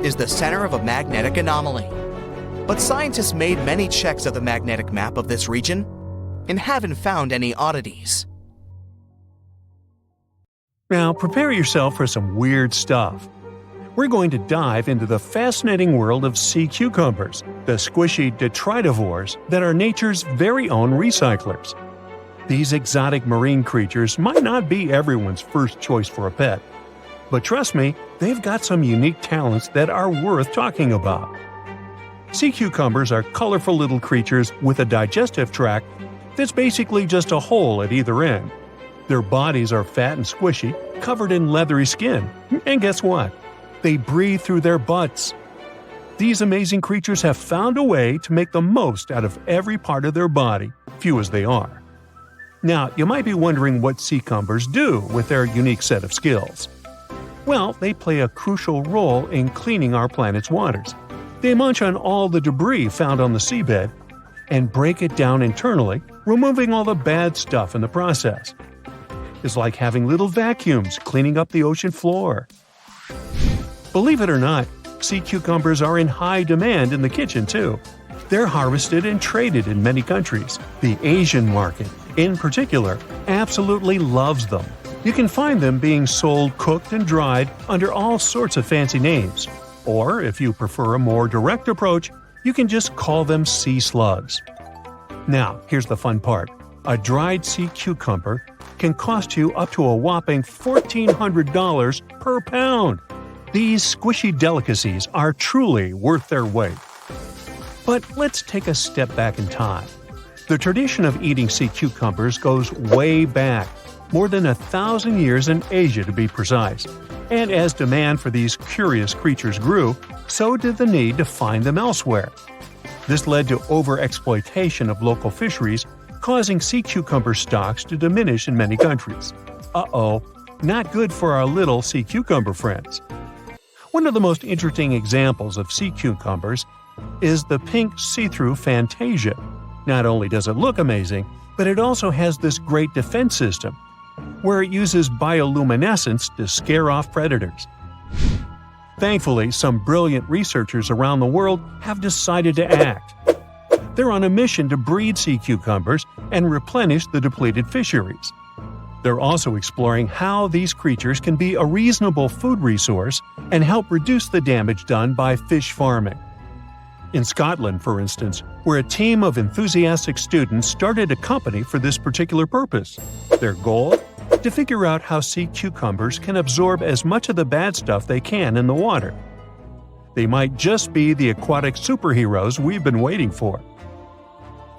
is the center of a magnetic anomaly. But scientists made many checks of the magnetic map of this region and haven't found any oddities. Now prepare yourself for some weird stuff. We're going to dive into the fascinating world of sea cucumbers, the squishy detritivores that are nature's very own recyclers. These exotic marine creatures might not be everyone's first choice for a pet, but trust me, they've got some unique talents that are worth talking about. Sea cucumbers are colorful little creatures with a digestive tract that's basically just a hole at either end. Their bodies are fat and squishy, covered in leathery skin, and guess what? They breathe through their butts. These amazing creatures have found a way to make the most out of every part of their body, few as they are. Now, you might be wondering what sea cucumbers do with their unique set of skills. Well, they play a crucial role in cleaning our planet's waters. They munch on all the debris found on the seabed and break it down internally, removing all the bad stuff in the process. It's like having little vacuums cleaning up the ocean floor. Believe it or not, sea cucumbers are in high demand in the kitchen too. They're harvested and traded in many countries. The Asian market, in particular, absolutely loves them. You can find them being sold cooked and dried under all sorts of fancy names. Or, if you prefer a more direct approach, you can just call them sea slugs. Now, here's the fun part. A dried sea cucumber can cost you up to a whopping $1,400 per pound. These squishy delicacies are truly worth their weight. But let's take a step back in time. The tradition of eating sea cucumbers goes way back, more than 1,000 years in Asia to be precise. And as demand for these curious creatures grew, so did the need to find them elsewhere. This led to overexploitation of local fisheries, causing sea cucumber stocks to diminish in many countries. Uh-oh, not good for our little sea cucumber friends. One of the most interesting examples of sea cucumbers is the pink see-through Fantasia. Not only does it look amazing, but it also has this great defense system, where it uses bioluminescence to scare off predators. Thankfully, some brilliant researchers around the world have decided to act. They're on a mission to breed sea cucumbers and replenish the depleted fisheries. They're also exploring how these creatures can be a reasonable food resource and help reduce the damage done by fish farming. In Scotland, for instance, where a team of enthusiastic students started a company for this particular purpose. Their goal? To figure out how sea cucumbers can absorb as much of the bad stuff they can in the water. They might just be the aquatic superheroes we've been waiting for.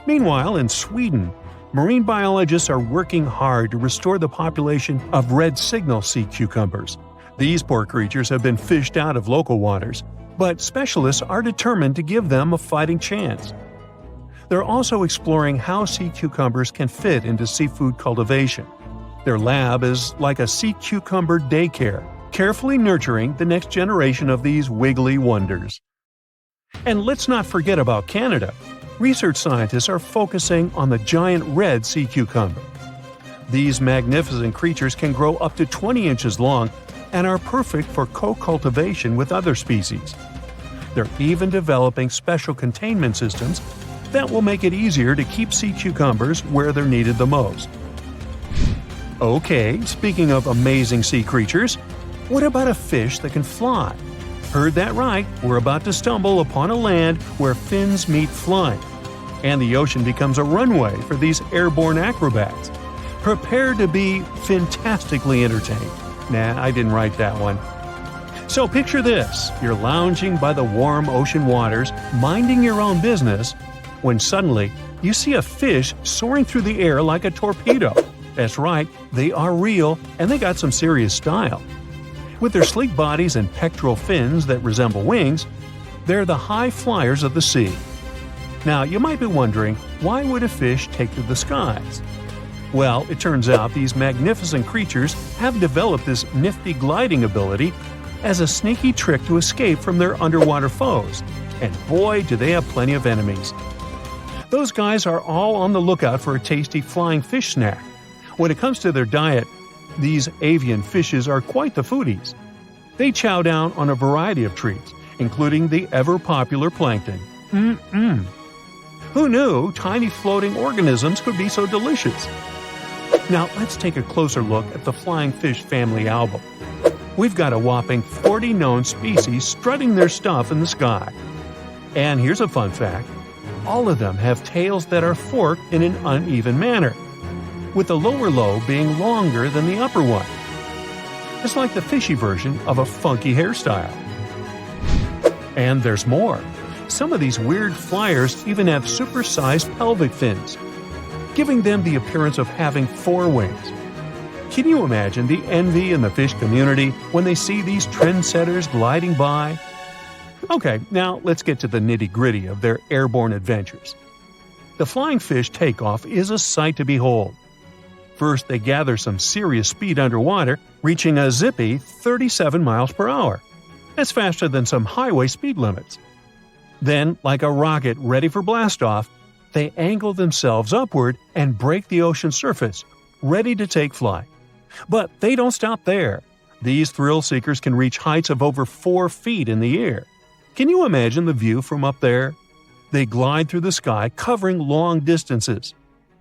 Meanwhile, in Sweden, marine biologists are working hard to restore the population of red signal sea cucumbers. These poor creatures have been fished out of local waters, but specialists are determined to give them a fighting chance. They're also exploring how sea cucumbers can fit into seafood cultivation. Their lab is like a sea cucumber daycare, carefully nurturing the next generation of these wiggly wonders. And let's not forget about Canada. Research scientists are focusing on the giant red sea cucumber. These magnificent creatures can grow up to 20 inches long and are perfect for co-cultivation with other species. They're even developing special containment systems that will make it easier to keep sea cucumbers where they're needed the most. Okay, speaking of amazing sea creatures, what about a fish that can fly? Heard that right, we're about to stumble upon a land where fins meet flying, and the ocean becomes a runway for these airborne acrobats. Prepare to be fantastically entertained. Nah, I didn't write that one. So picture this, you're lounging by the warm ocean waters, minding your own business, when suddenly you see a fish soaring through the air like a torpedo. That's right, they are real, and they got some serious style. With their sleek bodies and pectoral fins that resemble wings, they're the high flyers of the sea. Now, you might be wondering, why would a fish take to the skies? Well, it turns out these magnificent creatures have developed this nifty gliding ability as a sneaky trick to escape from their underwater foes. And boy, do they have plenty of enemies. Those guys are all on the lookout for a tasty flying fish snack. When it comes to their diet, these avian fishes are quite the foodies. They chow down on a variety of treats, including the ever-popular plankton. Who knew tiny floating organisms could be so delicious? Now let's take a closer look at the flying fish family album. We've got a whopping 40 known species strutting their stuff in the sky. And here's a fun fact. All of them have tails that are forked in an uneven manner, with the lower lobe being longer than the upper one. It's like the fishy version of a funky hairstyle. And there's more. Some of these weird flyers even have supersized pelvic fins, giving them the appearance of having 4 wings. Can you imagine the envy in the fish community when they see these trendsetters gliding by? Okay, now let's get to the nitty-gritty of their airborne adventures. The flying fish takeoff is a sight to behold. First, they gather some serious speed underwater, reaching a zippy 37 miles per hour. That's faster than some highway speed limits. Then, like a rocket ready for blastoff, they angle themselves upward and break the ocean surface, ready to take flight. But they don't stop there. These thrill seekers can reach heights of over 4 feet in the air. Can you imagine the view from up there? They glide through the sky, covering long distances.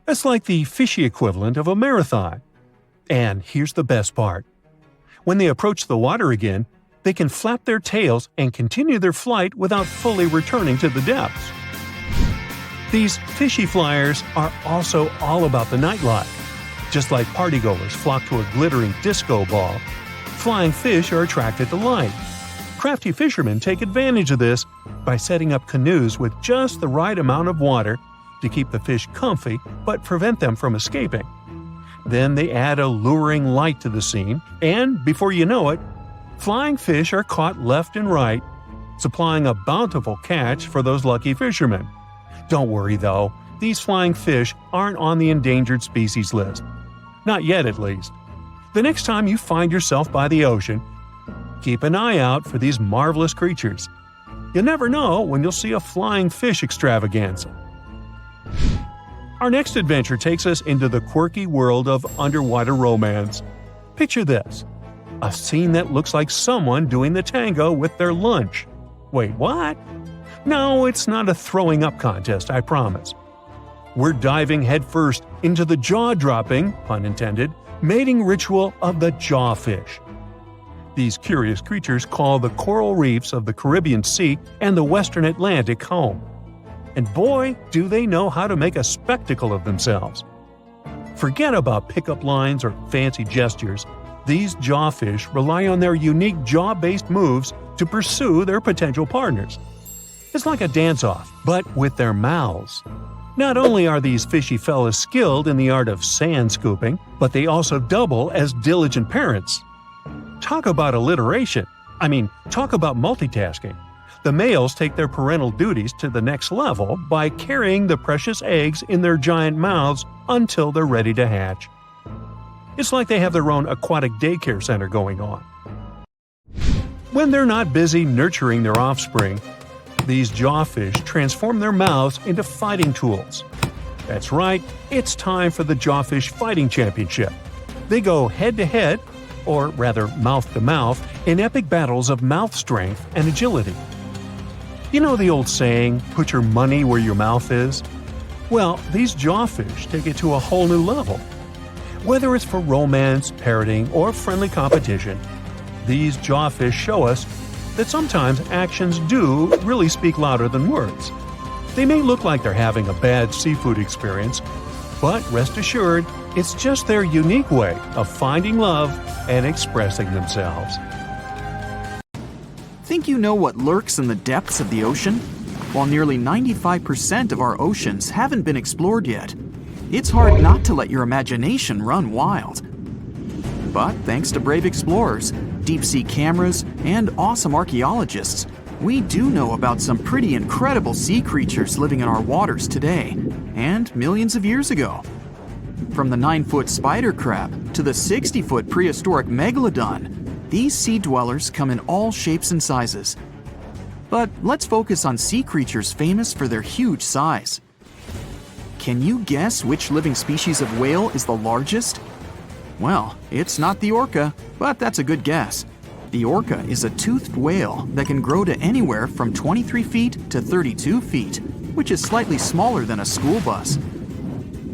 That's like the fishy equivalent of a marathon. And here's the best part. When they approach the water again, they can flap their tails and continue their flight without fully returning to the depths. These fishy flyers are also all about the nightlife. Just like partygoers flock to a glittering disco ball, flying fish are attracted to light. Crafty fishermen take advantage of this by setting up canoes with just the right amount of water to keep the fish comfy but prevent them from escaping. Then they add a luring light to the scene, and before you know it, flying fish are caught left and right, supplying a bountiful catch for those lucky fishermen. Don't worry though, these flying fish aren't on the endangered species list. Not yet, at least. The next time you find yourself by the ocean, keep an eye out for these marvelous creatures. You never know when you'll see a flying fish extravaganza. Our next adventure takes us into the quirky world of underwater romance. Picture this. A scene that looks like someone doing the tango with their lunch. Wait, what? No, it's not a throwing up contest, I promise. We're diving headfirst into the jaw-dropping, pun intended, mating ritual of the jawfish. These curious creatures call the coral reefs of the Caribbean Sea and the Western Atlantic home. And boy, do they know how to make a spectacle of themselves. Forget about pickup lines or fancy gestures. These jawfish rely on their unique jaw-based moves to pursue their potential partners. It's like a dance-off, but with their mouths. Not only are these fishy fellas skilled in the art of sand scooping, but they also double as diligent parents. Talk about alliteration. Talk about multitasking. The males take their parental duties to the next level by carrying the precious eggs in their giant mouths until they're ready to hatch. It's like they have their own aquatic daycare center going on. When they're not busy nurturing their offspring, these jawfish transform their mouths into fighting tools. That's right, it's time for the Jawfish Fighting Championship. They go head-to-head, or rather mouth-to-mouth, in epic battles of mouth strength and agility. You know the old saying, put your money where your mouth is? Well, these jawfish take it to a whole new level. Whether it's for romance, parroting, or friendly competition, these jawfish show us that sometimes actions do really speak louder than words. They may look like they're having a bad seafood experience, but rest assured, it's just their unique way of finding love and expressing themselves. Think you know what lurks in the depths of the ocean? While nearly 95% of our oceans haven't been explored yet, it's hard not to let your imagination run wild. But thanks to brave explorers, deep-sea cameras, and awesome archaeologists, we do know about some pretty incredible sea creatures living in our waters today, and millions of years ago. From the 9-foot spider crab to the 60-foot prehistoric megalodon, these sea dwellers come in all shapes and sizes. But let's focus on sea creatures famous for their huge size. Can you guess which living species of whale is the largest? Well, it's not the orca, but that's a good guess. The orca is a toothed whale that can grow to anywhere from 23 feet to 32 feet, which is slightly smaller than a school bus.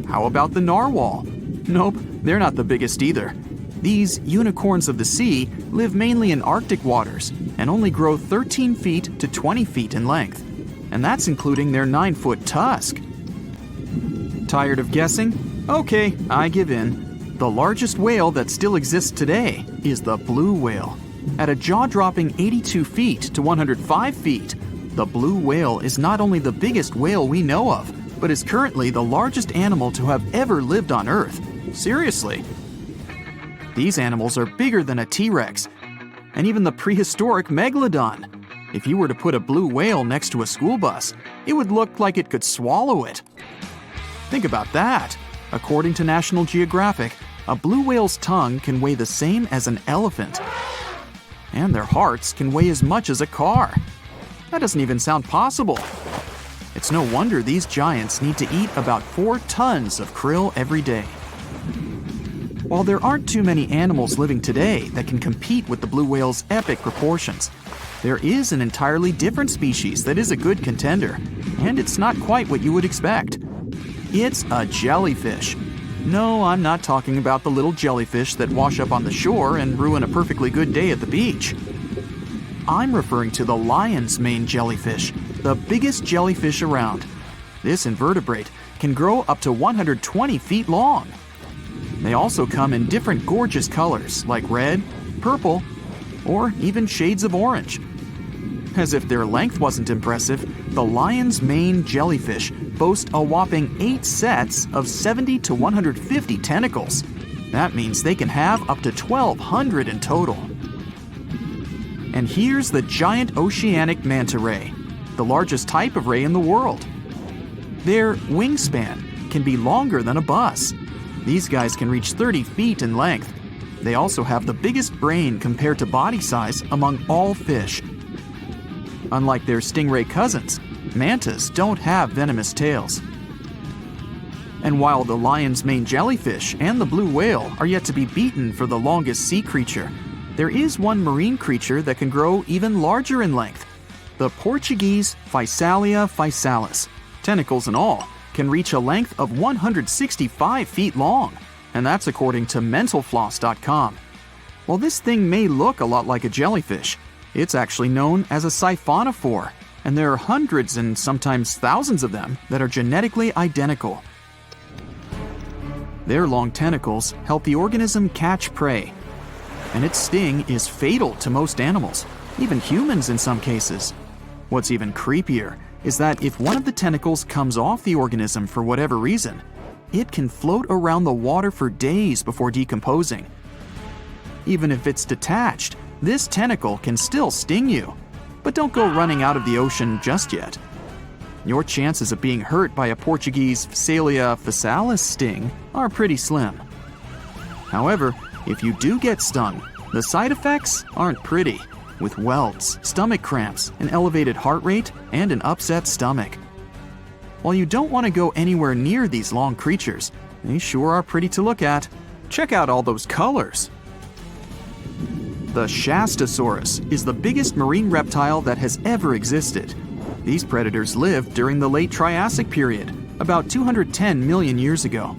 How about the narwhal? Nope, they're not the biggest either. These unicorns of the sea live mainly in Arctic waters and only grow 13 feet to 20 feet in length, and that's including their 9-foot tusk. Tired of guessing? Okay, I give in. The largest whale that still exists today is the blue whale. At a jaw-dropping 82 feet to 105 feet, the blue whale is not only the biggest whale we know of, but is currently the largest animal to have ever lived on Earth. Seriously. These animals are bigger than a T-Rex, and even the prehistoric megalodon. If you were to put a blue whale next to a school bus, it would look like it could swallow it. Think about that. According to National Geographic, a blue whale's tongue can weigh the same as an elephant. And their hearts can weigh as much as a car. That doesn't even sound possible. It's no wonder these giants need to eat about 4 tons of krill every day. While there aren't too many animals living today that can compete with the blue whale's epic proportions, there is an entirely different species that is a good contender, and it's not quite what you would expect. It's a jellyfish. No, I'm not talking about the little jellyfish that wash up on the shore and ruin a perfectly good day at the beach. I'm referring to the lion's mane jellyfish, the biggest jellyfish around. This invertebrate can grow up to 120 feet long. They also come in different gorgeous colors like red, purple, or even shades of orange. As if their length wasn't impressive, the lion's mane jellyfish boast a whopping 8 sets of 70 to 150 tentacles. That means they can have up to 1,200 in total. And here's the giant oceanic manta ray, the largest type of ray in the world. Their wingspan can be longer than a bus. These guys can reach 30 feet in length. They also have the biggest brain compared to body size among all fish. Unlike their stingray cousins, mantas don't have venomous tails. And while the lion's mane jellyfish and the blue whale are yet to be beaten for the longest sea creature, there is one marine creature that can grow even larger in length. The Portuguese Physalia physalis, tentacles and all, can reach a length of 165 feet long. and that's according to mentalfloss.com. While this thing may look a lot like a jellyfish, it's actually known as a siphonophore, and there are hundreds and sometimes thousands of them that are genetically identical. Their long tentacles help the organism catch prey, and its sting is fatal to most animals, even humans in some cases. What's even creepier is that if one of the tentacles comes off the organism for whatever reason, it can float around the water for days before decomposing. Even if it's detached, this tentacle can still sting you. But don't go running out of the ocean just yet. Your chances of being hurt by a Portuguese Phacelia phasalis sting are pretty slim. However, if you do get stung, the side effects aren't pretty, with welts, stomach cramps, an elevated heart rate, and an upset stomach. While you don't want to go anywhere near these long creatures, they sure are pretty to look at. Check out all those colors. The Shastosaurus is the biggest marine reptile that has ever existed. These predators lived during the late Triassic period, about 210 million years ago.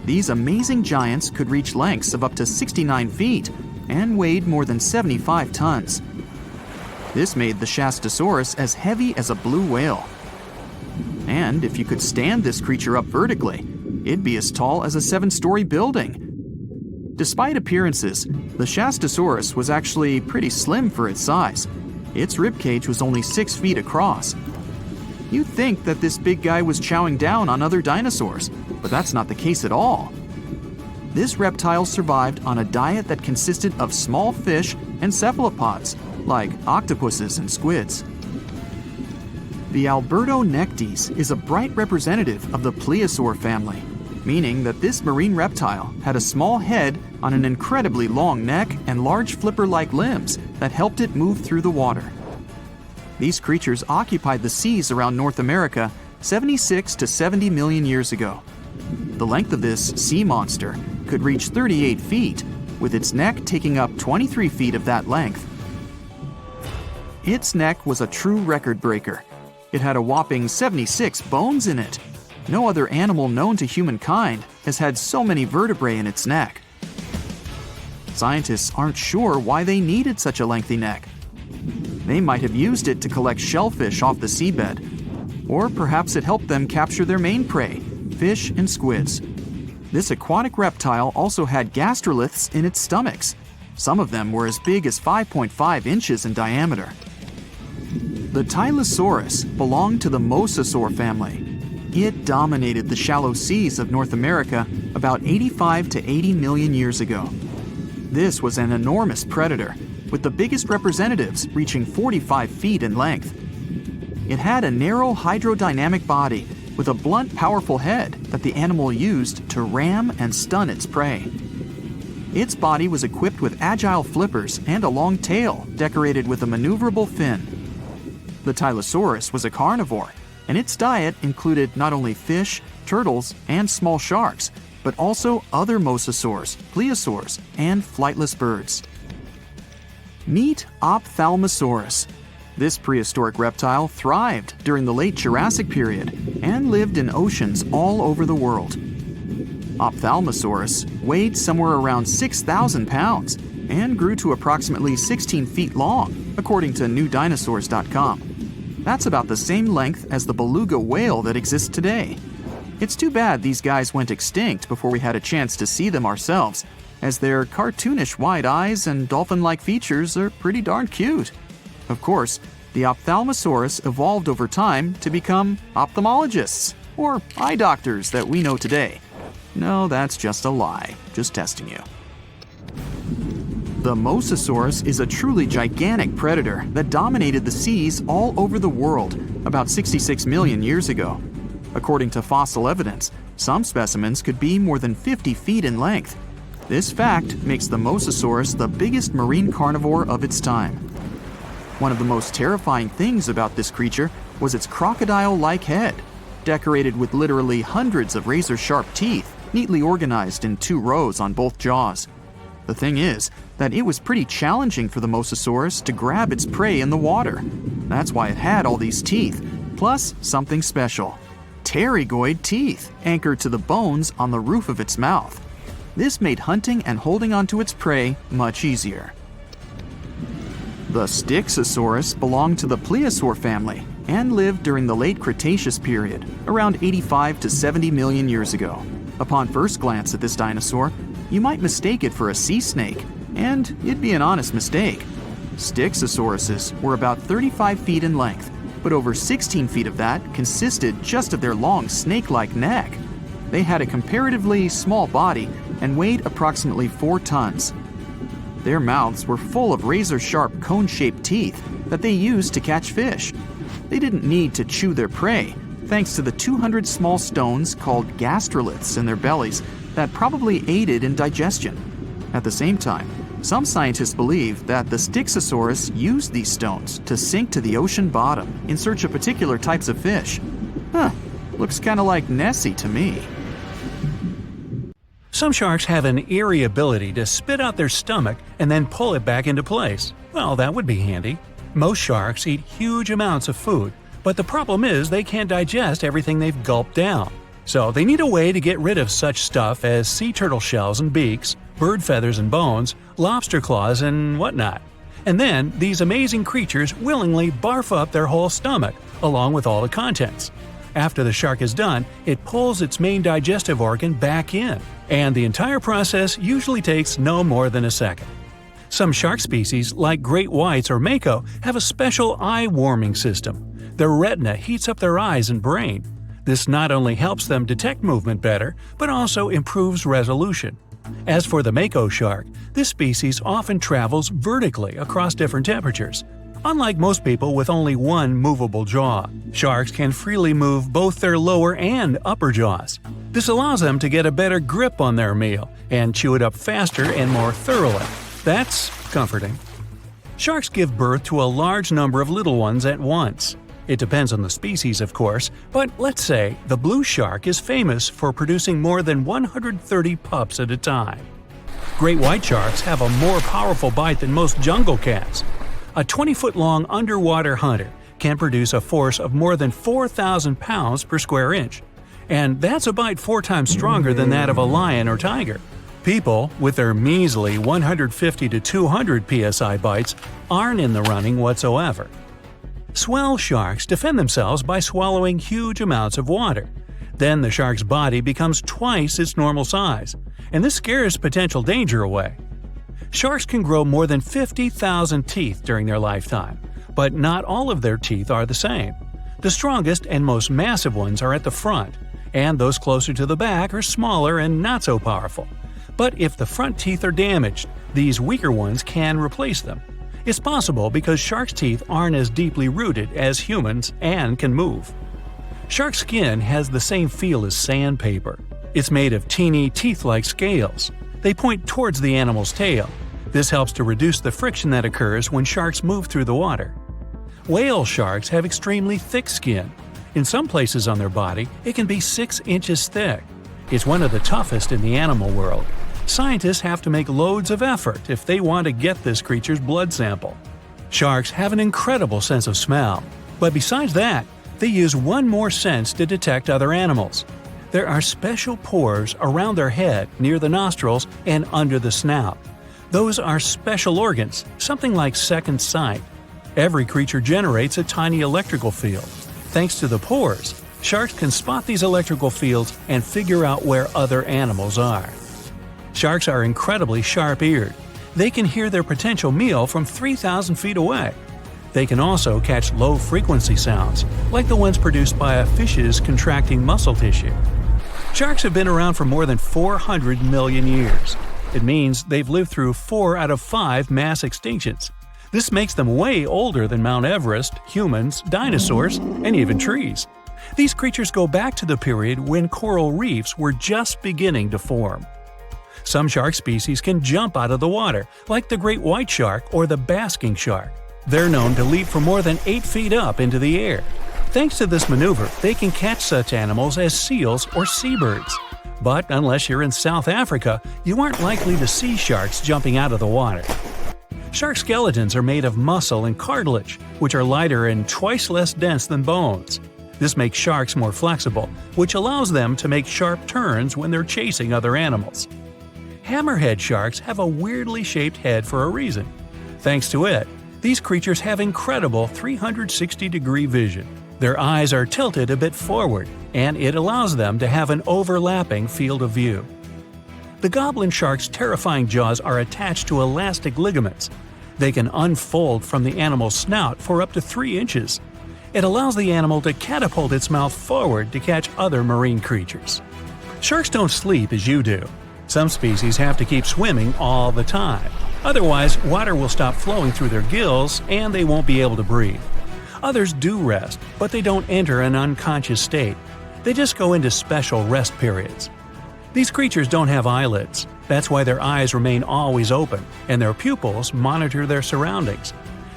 These amazing giants could reach lengths of up to 69 feet and weighed more than 75 tons. This made the Shastosaurus as heavy as a blue whale. And if you could stand this creature up vertically, it'd be as tall as a 7-story building. Despite appearances, the Shastosaurus was actually pretty slim for its size. Its ribcage was only 6 feet across. You'd think that this big guy was chowing down on other dinosaurs, but that's not the case at all. This reptile survived on a diet that consisted of small fish and cephalopods, like octopuses and squids. The Albertonectes is a bright representative of the plesiosaur family, meaning that this marine reptile had a small head on an incredibly long neck and large flipper-like limbs that helped it move through the water. These creatures occupied the seas around North America 76 to 70 million years ago. The length of this sea monster could reach 38 feet, with its neck taking up 23 feet of that length. Its neck was a true record breaker. It had a whopping 76 bones in it. No other animal known to humankind has had so many vertebrae in its neck. Scientists aren't sure why they needed such a lengthy neck. They might have used it to collect shellfish off the seabed, or perhaps it helped them capture their main prey, fish and squids. This aquatic reptile also had gastroliths in its stomachs. Some of them were as big as 5.5 inches in diameter. The Tylosaurus belonged to the Mosasaur family. It dominated the shallow seas of North America about 85 to 80 million years ago. This was an enormous predator, with the biggest representatives reaching 45 feet in length. It had a narrow hydrodynamic body with a blunt, powerful head that the animal used to ram and stun its prey. Its body was equipped with agile flippers and a long tail decorated with a maneuverable fin. The Tylosaurus was a carnivore, and its diet included not only fish, turtles, and small sharks, but also other mosasaurs, plesiosaurs, and flightless birds. Meet Ophthalmosaurus. This prehistoric reptile thrived during the late Jurassic period and lived in oceans all over the world. Ophthalmosaurus weighed somewhere around 6,000 pounds and grew to approximately 16 feet long, according to newdinosaurs.com. That's about the same length as the beluga whale that exists today. It's too bad these guys went extinct before we had a chance to see them ourselves, as their cartoonish wide eyes and dolphin-like features are pretty darn cute. Of course, the Ophthalmosaurus evolved over time to become ophthalmologists, or eye doctors that we know today. No, that's just a lie. Just testing you. The Mosasaurus is a truly gigantic predator that dominated the seas all over the world about 66 million years ago. According to fossil evidence, some specimens could be more than 50 feet in length. This fact makes the Mosasaurus the biggest marine carnivore of its time. One of the most terrifying things about this creature was its crocodile-like head, decorated with literally hundreds of razor-sharp teeth, neatly organized in 2 rows on both jaws. The thing is that it was pretty challenging for the Mosasaurus to grab its prey in the water. That's why it had all these teeth, plus something special: pterygoid teeth anchored to the bones on the roof of its mouth. This made hunting and holding onto its prey much easier. The Styxosaurus belonged to the plesiosaur family and lived during the late Cretaceous period, around 85 to 70 million years ago. Upon first glance at this dinosaur, you might mistake it for a sea snake, and it'd be an honest mistake. Styxosauruses were about 35 feet in length, but over 16 feet of that consisted just of their long snake-like neck. They had a comparatively small body and weighed approximately 4 tons. Their mouths were full of razor-sharp cone-shaped teeth that they used to catch fish. They didn't need to chew their prey, thanks to the 200 small stones called gastroliths in their bellies that probably aided in digestion. At the same time, some scientists believe that the Styxosaurus used these stones to sink to the ocean bottom in search of particular types of fish. Looks kinda like Nessie to me. Some sharks have an eerie ability to spit out their stomach and then pull it back into place. Well, that would be handy. Most sharks eat huge amounts of food, but the problem is they can't digest everything they've gulped down. So they need a way to get rid of such stuff as sea turtle shells and beaks, bird feathers and bones, lobster claws and whatnot. And then these amazing creatures willingly barf up their whole stomach, along with all the contents. After the shark is done, it pulls its main digestive organ back in, and the entire process usually takes no more than a second. Some shark species, like great whites or mako, have a special eye-warming system. Their retina heats up their eyes and brain. This not only helps them detect movement better, but also improves resolution. As for the mako shark, this species often travels vertically across different temperatures. Unlike most people with only one movable jaw, sharks can freely move both their lower and upper jaws. This allows them to get a better grip on their meal and chew it up faster and more thoroughly. That's comforting. Sharks give birth to a large number of little ones at once. It depends on the species, of course, but let's say the blue shark is famous for producing more than 130 pups at a time. Great white sharks have a more powerful bite than most jungle cats. A 20-foot-long underwater hunter can produce a force of more than 4,000 pounds per square inch. And that's a bite 4 times stronger than that of a lion or tiger. People, with their measly 150 to 200 psi bites, aren't in the running whatsoever. Swell sharks defend themselves by swallowing huge amounts of water. Then the shark's body becomes twice its normal size, and this scares potential danger away. Sharks can grow more than 50,000 teeth during their lifetime, but not all of their teeth are the same. The strongest and most massive ones are at the front, and those closer to the back are smaller and not so powerful. But if the front teeth are damaged, these weaker ones can replace them. It's possible because sharks' teeth aren't as deeply rooted as humans and can move. Shark skin has the same feel as sandpaper. It's made of teeny, teeth-like scales. They point towards the animal's tail. This helps to reduce the friction that occurs when sharks move through the water. Whale sharks have extremely thick skin. In some places on their body, it can be 6 inches thick. It's one of the toughest in the animal world. Scientists have to make loads of effort if they want to get this creature's blood sample. Sharks have an incredible sense of smell, but besides that, they use one more sense to detect other animals. There are special pores around their head, near the nostrils, and under the snout. Those are special organs, something like second sight. Every creature generates a tiny electrical field. Thanks to the pores, sharks can spot these electrical fields and figure out where other animals are. Sharks are incredibly sharp-eared. They can hear their potential meal from 3,000 feet away. They can also catch low-frequency sounds, like the ones produced by a fish's contracting muscle tissue. Sharks have been around for more than 400 million years. It means they've lived through 4 out of 5 mass extinctions. This makes them way older than Mount Everest, humans, dinosaurs, and even trees. These creatures go back to the period when coral reefs were just beginning to form. Some shark species can jump out of the water, like the great white shark or the basking shark. They're known to leap from more than 8 feet up into the air. Thanks to this maneuver, they can catch such animals as seals or seabirds. But unless you're in South Africa, you aren't likely to see sharks jumping out of the water. Shark skeletons are made of muscle and cartilage, which are lighter and twice less dense than bones. This makes sharks more flexible, which allows them to make sharp turns when they're chasing other animals. Hammerhead sharks have a weirdly shaped head for a reason. Thanks to it, these creatures have incredible 360-degree vision. Their eyes are tilted a bit forward, and it allows them to have an overlapping field of view. The goblin shark's terrifying jaws are attached to elastic ligaments. They can unfold from the animal's snout for up to 3 inches. It allows the animal to catapult its mouth forward to catch other marine creatures. Sharks don't sleep as you do. Some species have to keep swimming all the time. Otherwise, water will stop flowing through their gills and they won't be able to breathe. Others do rest, but they don't enter an unconscious state. They just go into special rest periods. These creatures don't have eyelids. That's why their eyes remain always open, and their pupils monitor their surroundings.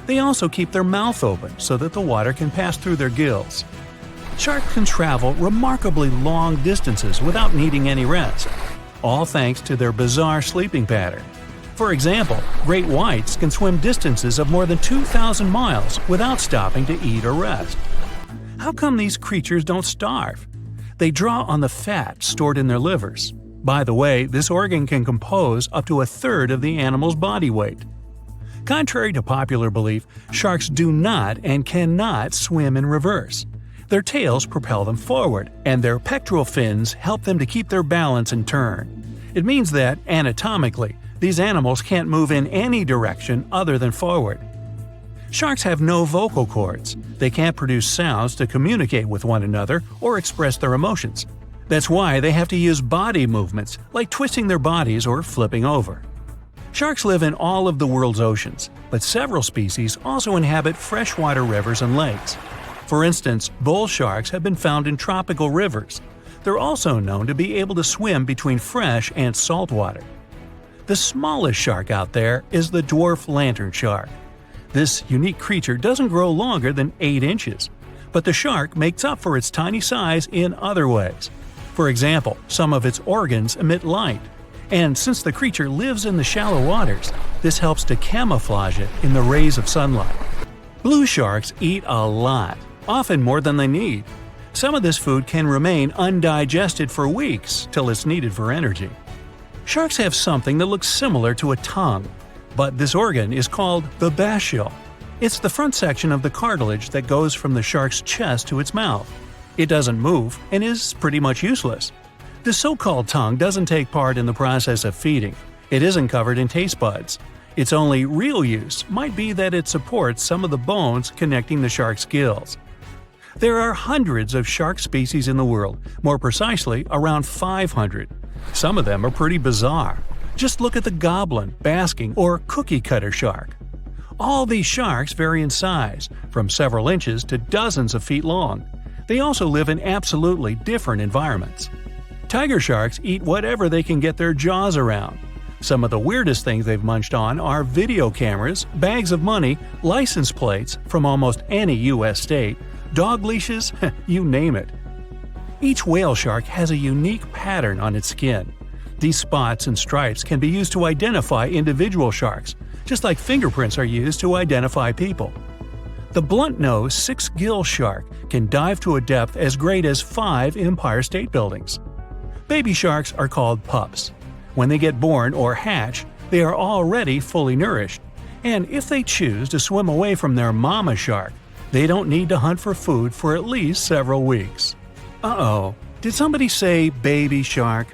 They also keep their mouth open so that the water can pass through their gills. Sharks can travel remarkably long distances without needing any rest, all thanks to their bizarre sleeping pattern. For example, great whites can swim distances of more than 2,000 miles without stopping to eat or rest. How come these creatures don't starve? They draw on the fat stored in their livers. By the way, this organ can compose up to a third of the animal's body weight. Contrary to popular belief, sharks do not and cannot swim in reverse. Their tails propel them forward, and their pectoral fins help them to keep their balance and turn. It means that, anatomically, these animals can't move in any direction other than forward. Sharks have no vocal cords. They can't produce sounds to communicate with one another or express their emotions. That's why they have to use body movements, like twisting their bodies or flipping over. Sharks live in all of the world's oceans, but several species also inhabit freshwater rivers and lakes. For instance, bull sharks have been found in tropical rivers. They're also known to be able to swim between fresh and salt water. The smallest shark out there is the dwarf lantern shark. This unique creature doesn't grow longer than 8 inches, but the shark makes up for its tiny size in other ways. For example, some of its organs emit light, and since the creature lives in the shallow waters, this helps to camouflage it in the rays of sunlight. Blue sharks eat a lot, often more than they need. Some of this food can remain undigested for weeks till it's needed for energy. Sharks have something that looks similar to a tongue, but this organ is called the basial. It's the front section of the cartilage that goes from the shark's chest to its mouth. It doesn't move and is pretty much useless. The so-called tongue doesn't take part in the process of feeding. It isn't covered in taste buds. Its only real use might be that it supports some of the bones connecting the shark's gills. There are hundreds of shark species in the world, more precisely around 500. Some of them are pretty bizarre. Just look at the goblin, basking, or cookie-cutter shark. All these sharks vary in size, from several inches to dozens of feet long. They also live in absolutely different environments. Tiger sharks eat whatever they can get their jaws around. Some of the weirdest things they've munched on are video cameras, bags of money, license plates from almost any U.S. state, dog leashes, you name it. Each whale shark has a unique pattern on its skin. These spots and stripes can be used to identify individual sharks, just like fingerprints are used to identify people. The blunt-nosed six-gill shark can dive to a depth as great as 5 Empire State Buildings. Baby sharks are called pups. When they get born or hatch, they are already fully nourished, and if they choose to swim away from their mama shark, they don't need to hunt for food for at least several weeks. Uh-oh, did somebody say baby shark?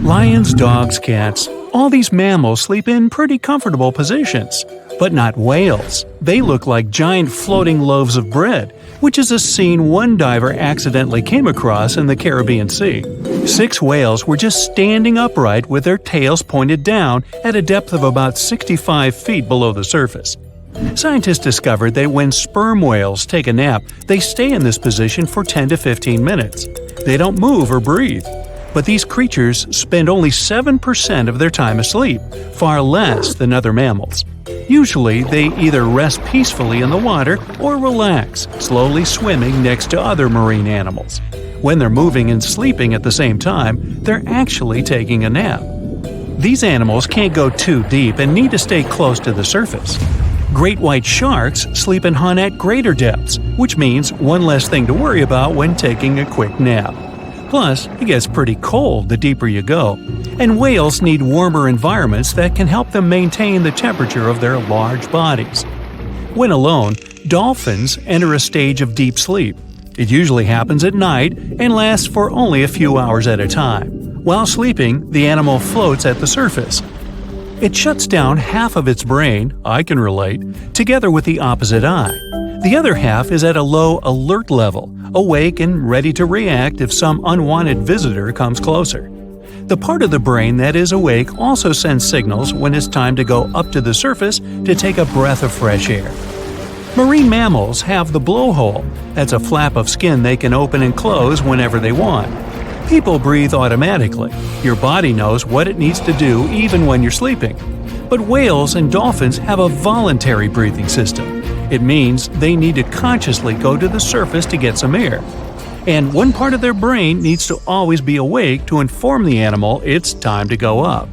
Lions, dogs, cats, all these mammals sleep in pretty comfortable positions. But not whales. They look like giant floating loaves of bread, which is a scene one diver accidentally came across in the Caribbean Sea. 6 whales were just standing upright with their tails pointed down at a depth of about 65 feet below the surface. Scientists discovered that when sperm whales take a nap, they stay in this position for 10 to 15 minutes. They don't move or breathe. But these creatures spend only 7% of their time asleep, far less than other mammals. Usually, they either rest peacefully in the water or relax, slowly swimming next to other marine animals. When they're moving and sleeping at the same time, they're actually taking a nap. These animals can't go too deep and need to stay close to the surface. Great white sharks sleep and hunt at greater depths, which means one less thing to worry about when taking a quick nap. Plus, it gets pretty cold the deeper you go, and whales need warmer environments that can help them maintain the temperature of their large bodies. When alone, dolphins enter a stage of deep sleep. It usually happens at night and lasts for only a few hours at a time. While sleeping, the animal floats at the surface. It shuts down half of its brain, I can relate, together with the opposite eye. The other half is at a low alert level, awake and ready to react if some unwanted visitor comes closer. The part of the brain that is awake also sends signals when it's time to go up to the surface to take a breath of fresh air. Marine mammals have the blowhole. That's a flap of skin they can open and close whenever they want. People breathe automatically. Your body knows what it needs to do even when you're sleeping. But whales and dolphins have a voluntary breathing system. It means they need to consciously go to the surface to get some air. And one part of their brain needs to always be awake to inform the animal it's time to go up.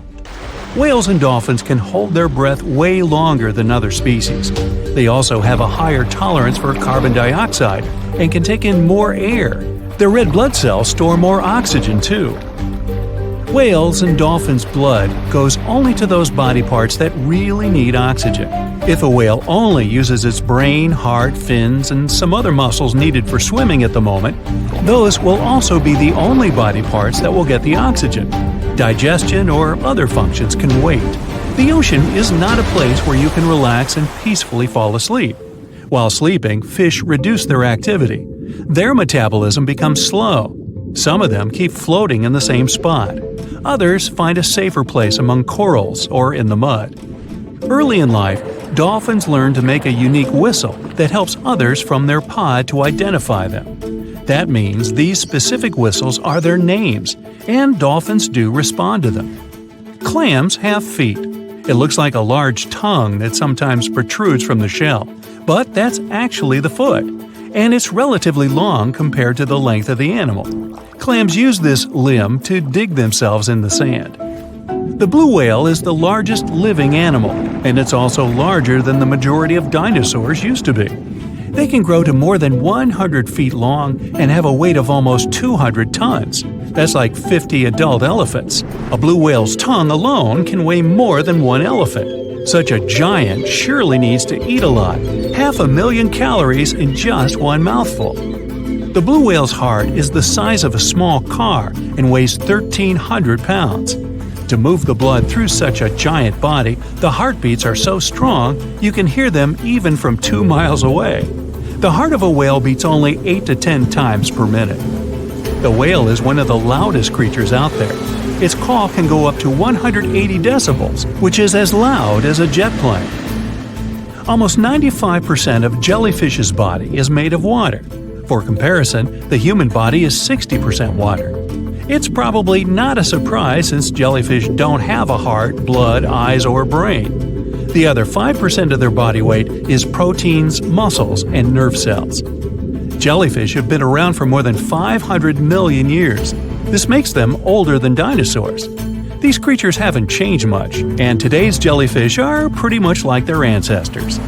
Whales and dolphins can hold their breath way longer than other species. They also have a higher tolerance for carbon dioxide and can take in more air. Their red blood cells store more oxygen too. Whales and dolphins' blood goes only to those body parts that really need oxygen. If a whale only uses its brain, heart, fins, and some other muscles needed for swimming at the moment, those will also be the only body parts that will get the oxygen. Digestion or other functions can wait. The ocean is not a place where you can relax and peacefully fall asleep. While sleeping, fish reduce their activity. Their metabolism becomes slow. Some of them keep floating in the same spot. Others find a safer place among corals or in the mud. Early in life, dolphins learn to make a unique whistle that helps others from their pod to identify them. That means these specific whistles are their names, and dolphins do respond to them. Clams have feet. It looks like a large tongue that sometimes protrudes from the shell, but that's actually the foot, and it's relatively long compared to the length of the animal. Clams use this limb to dig themselves in the sand. The blue whale is the largest living animal, and it's also larger than the majority of dinosaurs used to be. They can grow to more than 100 feet long and have a weight of almost 200 tons. That's like 50 adult elephants. A blue whale's tongue alone can weigh more than one elephant. Such a giant surely needs to eat a lot, 500,000 calories in just one mouthful. The blue whale's heart is the size of a small car and weighs 1,300 pounds. To move the blood through such a giant body, the heartbeats are so strong you can hear them even from 2 miles away. The heart of a whale beats only 8 to 10 times per minute. The whale is one of the loudest creatures out there. Its call can go up to 180 decibels, which is as loud as a jet plane. Almost 95% of jellyfish's body is made of water. For comparison, the human body is 60% water. It's probably not a surprise since jellyfish don't have a heart, blood, eyes, or brain. The other 5% of their body weight is proteins, muscles, and nerve cells. Jellyfish have been around for more than 500 million years. This makes them older than dinosaurs. These creatures haven't changed much, and today's jellyfish are pretty much like their ancestors.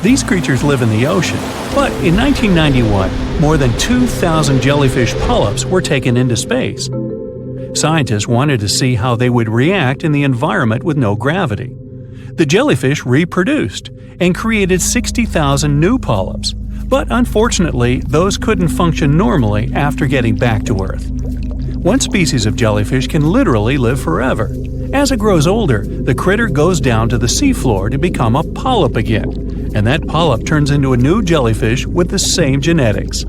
These creatures live in the ocean, but in 1991, more than 2,000 jellyfish polyps were taken into space. Scientists wanted to see how they would react in the environment with no gravity. The jellyfish reproduced and created 60,000 new polyps, but unfortunately, those couldn't function normally after getting back to Earth. One species of jellyfish can literally live forever. As it grows older, the critter goes down to the seafloor to become a polyp again, and that polyp turns into a new jellyfish with the same genetics.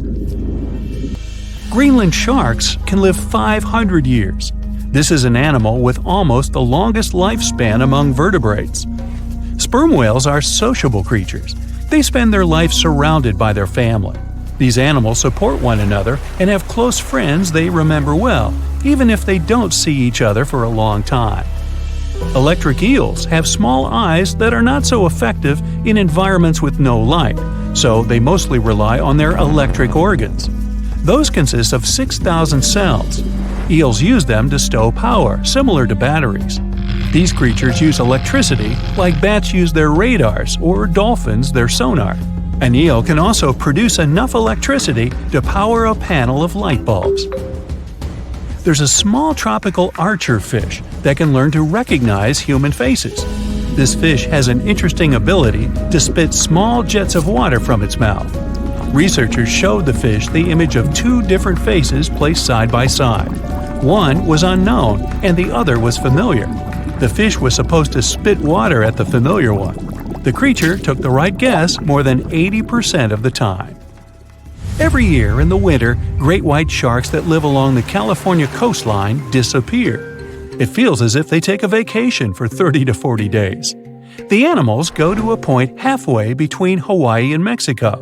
Greenland sharks can live 500 years. This is an animal with almost the longest lifespan among vertebrates. Sperm whales are sociable creatures. They spend their life surrounded by their family. These animals support one another and have close friends they remember well, even if they don't see each other for a long time. Electric eels have small eyes that are not so effective in environments with no light, so they mostly rely on their electric organs. Those consist of 6,000 cells. Eels use them to stow power, similar to batteries. These creatures use electricity like bats use their radars or dolphins their sonar. An eel can also produce enough electricity to power a panel of light bulbs. there's a small tropical archer fish that can learn to recognize human faces. This fish has an interesting ability to spit small jets of water from its mouth. Researchers showed the fish the image of two different faces placed side by side. One was unknown and the other was familiar. The fish was supposed to spit water at the familiar one. The creature took the right guess more than 80% of the time. Every year in the winter, great white sharks that live along the California coastline disappear. It feels as if they take a vacation for 30 to 40 days. The animals go to a point halfway between Hawaii and Mexico.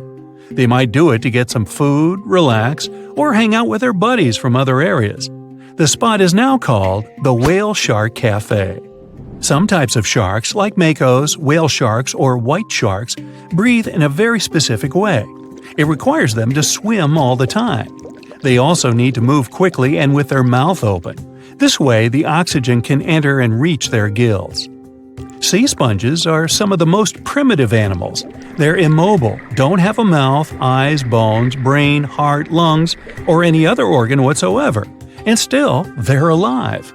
They might do it to get some food, relax, or hang out with their buddies from other areas. The spot is now called the Whale Shark Cafe. Some types of sharks, like makos, whale sharks, or white sharks, breathe in a very specific way. It requires them to swim all the time. They also need to move quickly and with their mouth open. This way, the oxygen can enter and reach their gills. Sea sponges are some of the most primitive animals. They're immobile, don't have a mouth, eyes, bones, brain, heart, lungs, or any other organ whatsoever, and still, they're alive.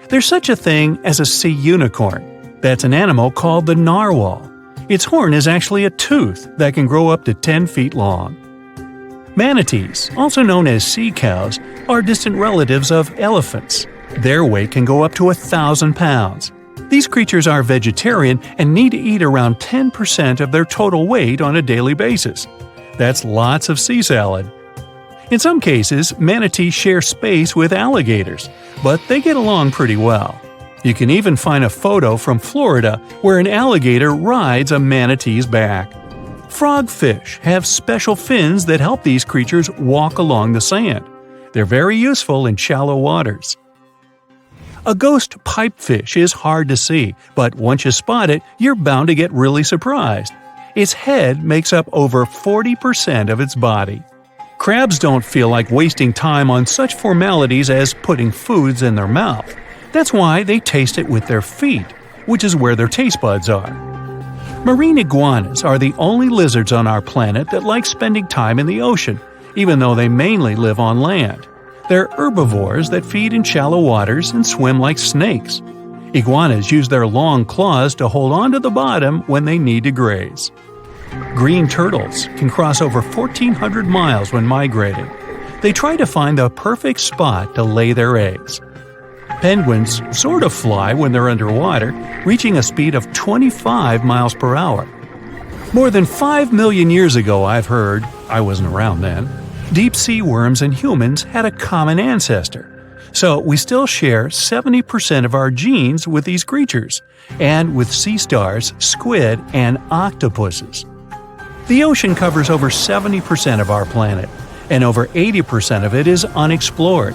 There's such a thing as a sea unicorn. That's an animal called the narwhal. Its horn is actually a tooth that can grow up to 10 feet long. Manatees, also known as sea cows, are distant relatives of elephants. Their weight can go up to 1,000 pounds. These creatures are vegetarian and need to eat around 10% of their total weight on a daily basis. That's lots of sea salad. In some cases, manatees share space with alligators, but they get along pretty well. You can even find a photo from Florida where an alligator rides a manatee's back. Frogfish have special fins that help these creatures walk along the sand. They're very useful in shallow waters. A ghost pipefish is hard to see, but once you spot it, you're bound to get really surprised. Its head makes up over 40% of its body. Crabs don't feel like wasting time on such formalities as putting foods in their mouth. That's why they taste it with their feet, which is where their taste buds are. Marine iguanas are the only lizards on our planet that like spending time in the ocean, even though they mainly live on land. They're herbivores that feed in shallow waters and swim like snakes. Iguanas use their long claws to hold on to the bottom when they need to graze. Green turtles can cross over 1,400 miles when migrating. They try to find the perfect spot to lay their eggs. Penguins sort of fly when they're underwater, reaching a speed of 25 miles per hour. More than 5 million years ago, I've heard, I wasn't around then, deep-sea worms and humans had a common ancestor. So we still share 70% of our genes with these creatures, and with sea stars, squid, and octopuses. The ocean covers over 70% of our planet, and over 80% of it is unexplored.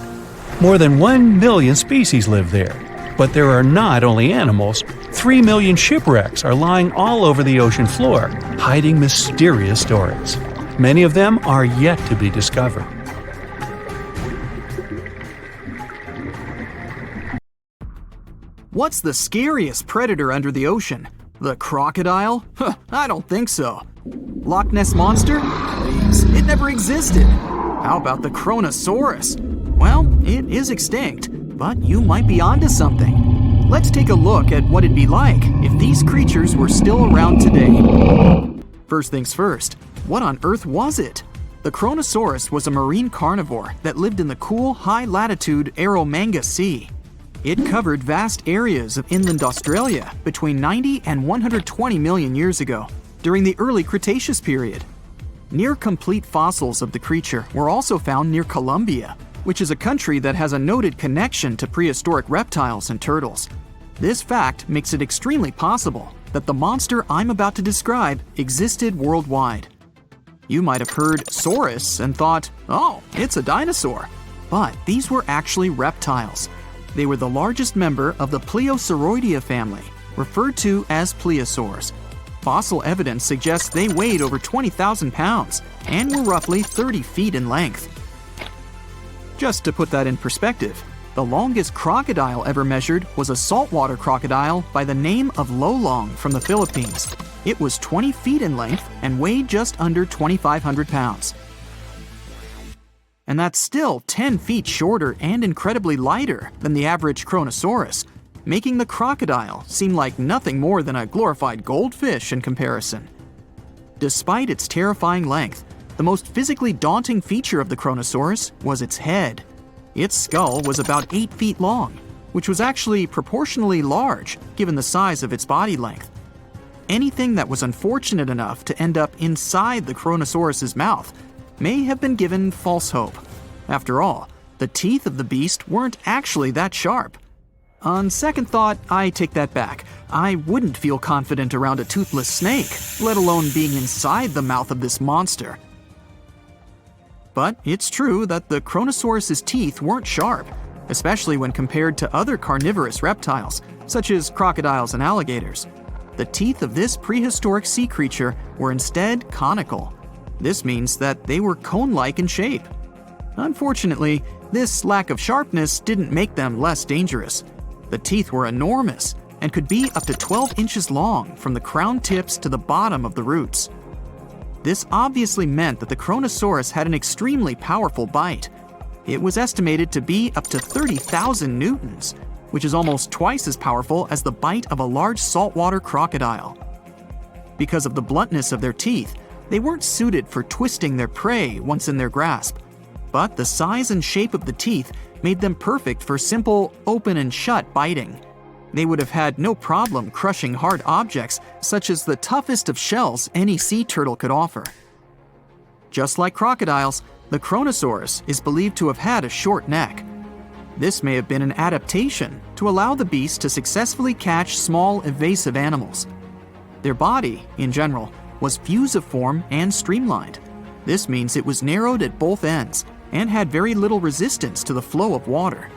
More than 1 million species live there. But there are not only animals, 3 million shipwrecks are lying all over the ocean floor, hiding mysterious stories. Many of them are yet to be discovered. What's the scariest predator under the ocean? The crocodile? I don't think so. Loch Ness Monster? Please, it never existed. How about the Kronosaurus? Well, it is extinct, but you might be onto something. Let's take a look at what it'd be like if these creatures were still around today. First things first, what on earth was it? The Kronosaurus was a marine carnivore that lived in the cool, high-latitude Eromanga Sea. It covered vast areas of inland Australia between 90 and 120 million years ago, during the early Cretaceous period. Near-complete fossils of the creature were also found near Colombia, which is a country that has a noted connection to prehistoric reptiles and turtles. This fact makes it extremely possible that the monster I'm about to describe existed worldwide. You might have heard saurus and thought, oh, it's a dinosaur. But these were actually reptiles. They were the largest member of the Plesiosauridae family, referred to as plesiosaurs. Fossil evidence suggests they weighed over 20,000 pounds and were roughly 30 feet in length. Just to put that in perspective, the longest crocodile ever measured was a saltwater crocodile by the name of Lolong from the Philippines. It was 20 feet in length and weighed just under 2,500 pounds. and that's still 10 feet shorter and incredibly lighter than the average Kronosaurus, making the crocodile seem like nothing more than a glorified goldfish in comparison. Despite its terrifying length, the most physically daunting feature of the Kronosaurus was its head. Its skull was about 8 feet long, which was actually proportionally large given the size of its body length. Anything that was unfortunate enough to end up inside the Kronosaurus's mouth may have been given false hope. After all, the teeth of the beast weren't actually that sharp. On second thought, I take that back. I wouldn't feel confident around a toothless snake, let alone being inside the mouth of this monster. But it's true that the Kronosaurus's teeth weren't sharp, especially when compared to other carnivorous reptiles, such as crocodiles and alligators. The teeth of this prehistoric sea creature were instead conical. This means that they were cone-like in shape. Unfortunately, this lack of sharpness didn't make them less dangerous. The teeth were enormous and could be up to 12 inches long from the crown tips to the bottom of the roots. This obviously meant that the Kronosaurus had an extremely powerful bite. It was estimated to be up to 30,000 newtons, which is almost twice as powerful as the bite of a large saltwater crocodile. Because of the bluntness of their teeth, they weren't suited for twisting their prey once in their grasp, but the size and shape of the teeth made them perfect for simple open and shut biting. They would have had no problem crushing hard objects such as the toughest of shells any sea turtle could offer. Just like crocodiles, the Kronosaurus is believed to have had a short neck. This may have been an adaptation to allow the beast to successfully catch small, evasive animals. Their body, in general, was fusiform and streamlined. This means it was narrowed at both ends and had very little resistance to the flow of water.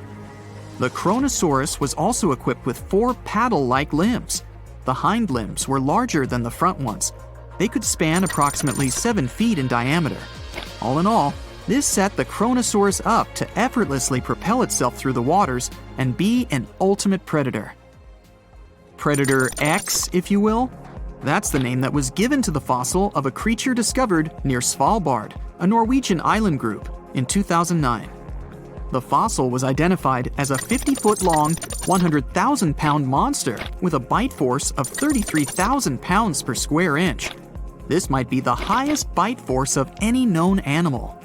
The Kronosaurus was also equipped with 4 paddle-like limbs. The hind limbs were larger than the front ones. They could span approximately 7 feet in diameter. All in all, this set the Kronosaurus up to effortlessly propel itself through the waters and be an ultimate predator. Predator X, if you will? That's the name that was given to the fossil of a creature discovered near Svalbard, a Norwegian island group, in 2009. The fossil was identified as a 50-foot-long, 100,000-pound monster with a bite force of 33,000 pounds per square inch. This might be the highest bite force of any known animal.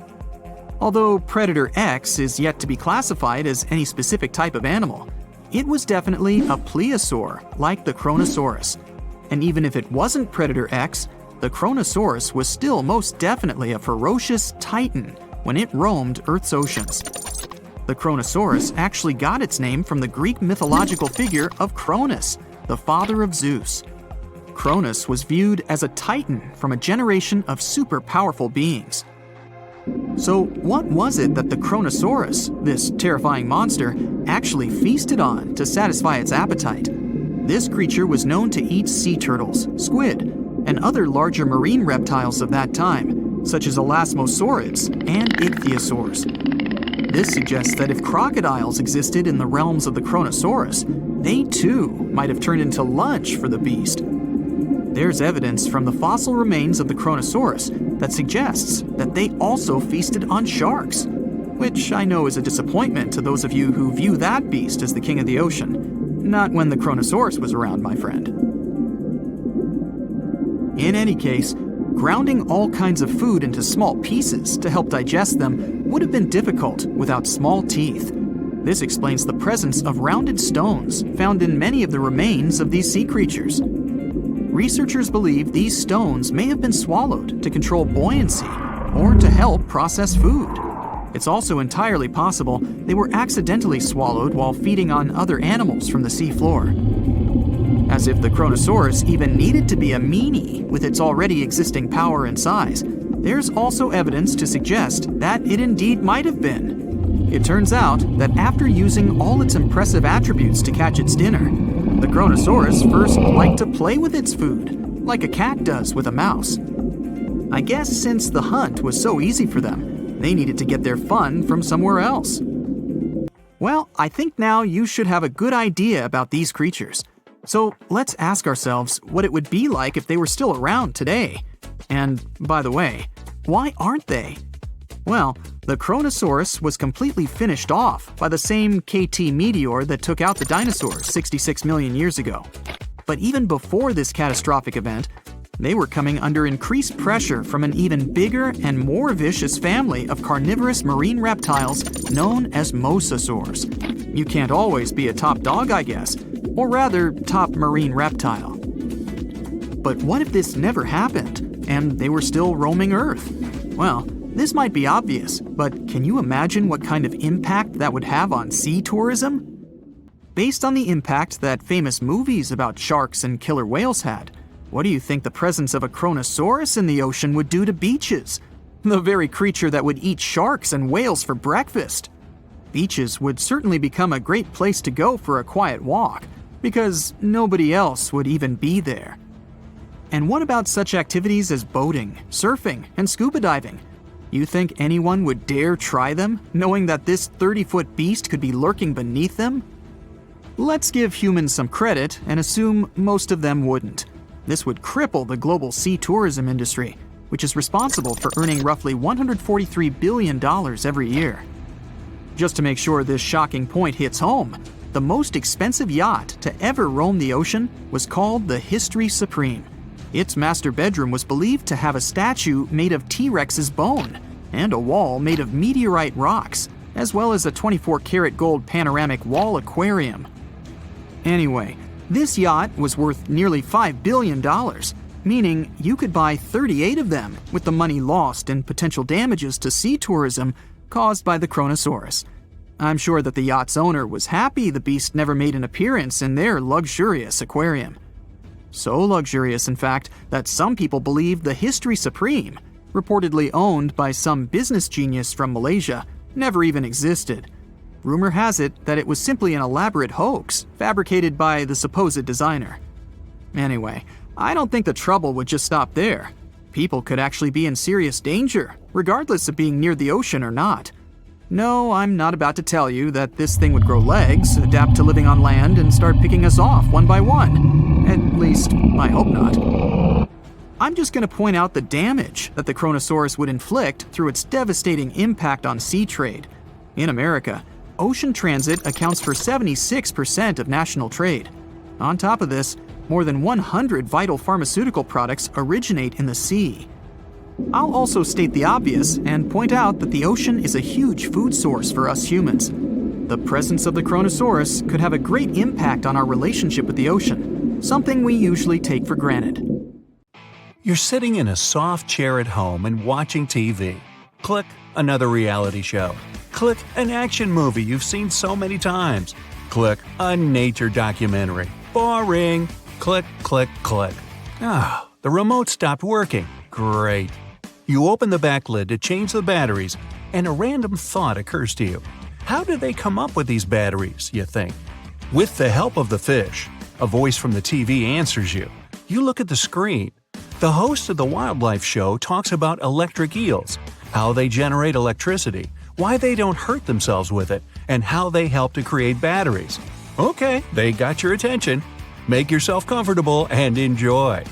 Although Predator X is yet to be classified as any specific type of animal, it was definitely a plesiosaur like the Kronosaurus. And even if it wasn't Predator X, the Kronosaurus was still most definitely a ferocious titan when it roamed Earth's oceans. The Kronosaurus actually got its name from the Greek mythological figure of Cronus, the father of Zeus. Cronus was viewed as a titan from a generation of super powerful beings. So what was it that the Kronosaurus, this terrifying monster, actually feasted on to satisfy its appetite? This creature was known to eat sea turtles, squid, and other larger marine reptiles of that time, such as elasmosaurids and ichthyosaurs. This suggests that if crocodiles existed in the realms of the Kronosaurus, they too might have turned into lunch for the beast. There's evidence from the fossil remains of the Kronosaurus that suggests that they also feasted on sharks, which I know is a disappointment to those of you who view that beast as the king of the ocean. Not when the Kronosaurus was around, my friend. In any case, grounding all kinds of food into small pieces to help digest them would have been difficult without small teeth. This explains the presence of rounded stones found in many of the remains of these sea creatures. Researchers believe these stones may have been swallowed to control buoyancy or to help process food. It's also entirely possible they were accidentally swallowed while feeding on other animals from the seafloor. As if the Kronosaurus even needed to be a meanie with its already existing power and size, there's also evidence to suggest that it indeed might have been. It turns out that after using all its impressive attributes to catch its dinner, the Kronosaurus first liked to play with its food, like a cat does with a mouse. I guess since the hunt was so easy for them, they needed to get their fun from somewhere else. Well, I think now you should have a good idea about these creatures. So let's ask ourselves what it would be like if they were still around today. And by the way, why aren't they? Well, The Kronosaurus was completely finished off by the same KT meteor that took out the dinosaurs 66 million years ago. But even before this catastrophic event, they were coming under increased pressure from an even bigger and more vicious family of carnivorous marine reptiles known as mosasaurs. You can't always be a top dog, I guess, or rather, top marine reptile. But what if this never happened, and they were still roaming Earth? Well, this might be obvious, but can you imagine what kind of impact that would have on sea tourism? Based on the impact that famous movies about sharks and killer whales had, what do you think the presence of a Kronosaurus in the ocean would do to beaches? The very creature that would eat sharks and whales for breakfast. Beaches would certainly become a great place to go for a quiet walk, because nobody else would even be there. And what about such activities as boating, surfing, and scuba diving? You think anyone would dare try them, knowing that this 30-foot beast could be lurking beneath them? Let's give humans some credit and assume most of them wouldn't. This would cripple the global sea tourism industry, which is responsible for earning roughly $143 billion every year. Just to make sure this shocking point hits home, the most expensive yacht to ever roam the ocean was called the History Supreme. Its master bedroom was believed to have a statue made of T-Rex's bone and a wall made of meteorite rocks, as well as a 24-karat gold panoramic wall aquarium. Anyway, this yacht was worth nearly $5 billion, meaning you could buy 38 of them with the money lost in potential damages to sea tourism caused by the Kronosaurus. I'm sure that the yacht's owner was happy the beast never made an appearance in their luxurious aquarium. So luxurious, in fact, that some people believe the History Supreme, reportedly owned by some business genius from Malaysia, never even existed. Rumor has it that it was simply an elaborate hoax fabricated by the supposed designer. Anyway, I don't think the trouble would just stop there. People could actually be in serious danger, regardless of being near the ocean or not. No, I'm not about to tell you that this thing would grow legs, adapt to living on land, and start picking us off one by one. At least, I hope not. I'm just going to point out the damage that the Kronosaurus would inflict through its devastating impact on sea trade. In America, ocean transit accounts for 76% of national trade. On top of this, more than 100 vital pharmaceutical products originate in the sea. I'll also state the obvious and point out that the ocean is a huge food source for us humans. The presence of the Kronosaurus could have a great impact on our relationship with the ocean, something we usually take for granted. You're sitting in a soft chair at home and watching TV. Click, another reality show. Click, an action movie you've seen so many times. Click, a nature documentary. Boring. Click, click, click. Ah, the remote stopped working. Great. You open the back lid to change the batteries, and a random thought occurs to you. How did they come up with these batteries, you think? With the help of the fish, a voice from the TV answers you. You look at the screen. The host of the wildlife show talks about electric eels, how they generate electricity, why they don't hurt themselves with it, and how they help to create batteries. Okay, they got your attention. Make yourself comfortable and enjoy.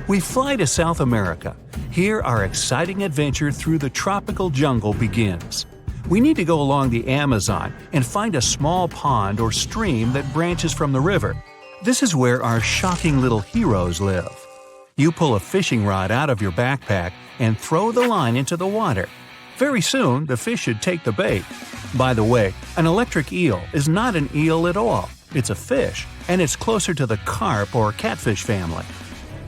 We fly to South America. Here our exciting adventure through the tropical jungle begins. We need to go along the Amazon and find a small pond or stream that branches from the river. This is where our shocking little heroes live. You pull a fishing rod out of your backpack and throw the line into the water. Very soon, the fish should take the bait. By the way, an electric eel is not an eel at all. It's a fish, and it's closer to the carp or catfish family.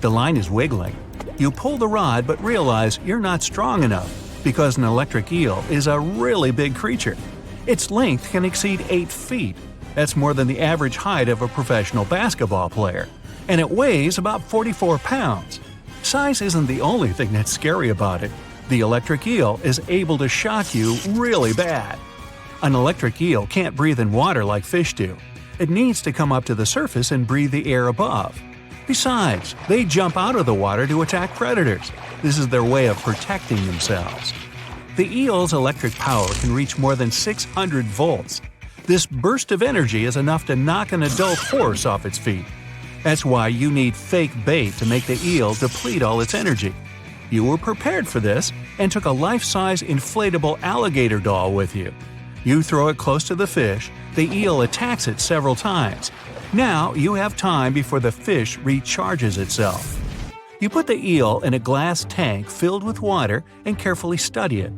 The line is wiggling. You pull the rod but realize you're not strong enough because an electric eel is a really big creature. Its length can exceed 8 feet. That's more than the average height of a professional basketball player. And it weighs about 44 pounds. Size isn't the only thing that's scary about it. The electric eel is able to shock you really bad. An electric eel can't breathe in water like fish do. It needs to come up to the surface and breathe the air above. Besides, they jump out of the water to attack predators. This is their way of protecting themselves. The eel's electric power can reach more than 600 volts. This burst of energy is enough to knock an adult horse off its feet. That's why you need fake bait to make the eel deplete all its energy. You were prepared for this, and took a life-size inflatable alligator doll with you. You throw it close to the fish, the eel attacks it several times. Now you have time before the fish recharges itself. You put the eel in a glass tank filled with water and carefully study it.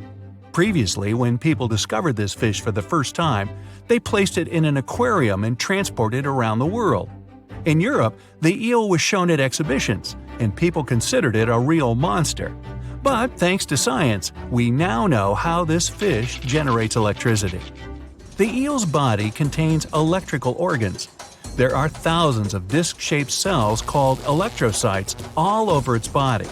Previously, when people discovered this fish for the first time, they placed it in an aquarium and transported it around the world. In Europe, the eel was shown at exhibitions, and people considered it a real monster. But thanks to science, we now know how this fish generates electricity. The eel's body contains electrical organs. There are thousands of disc-shaped cells called electrocytes all over its body.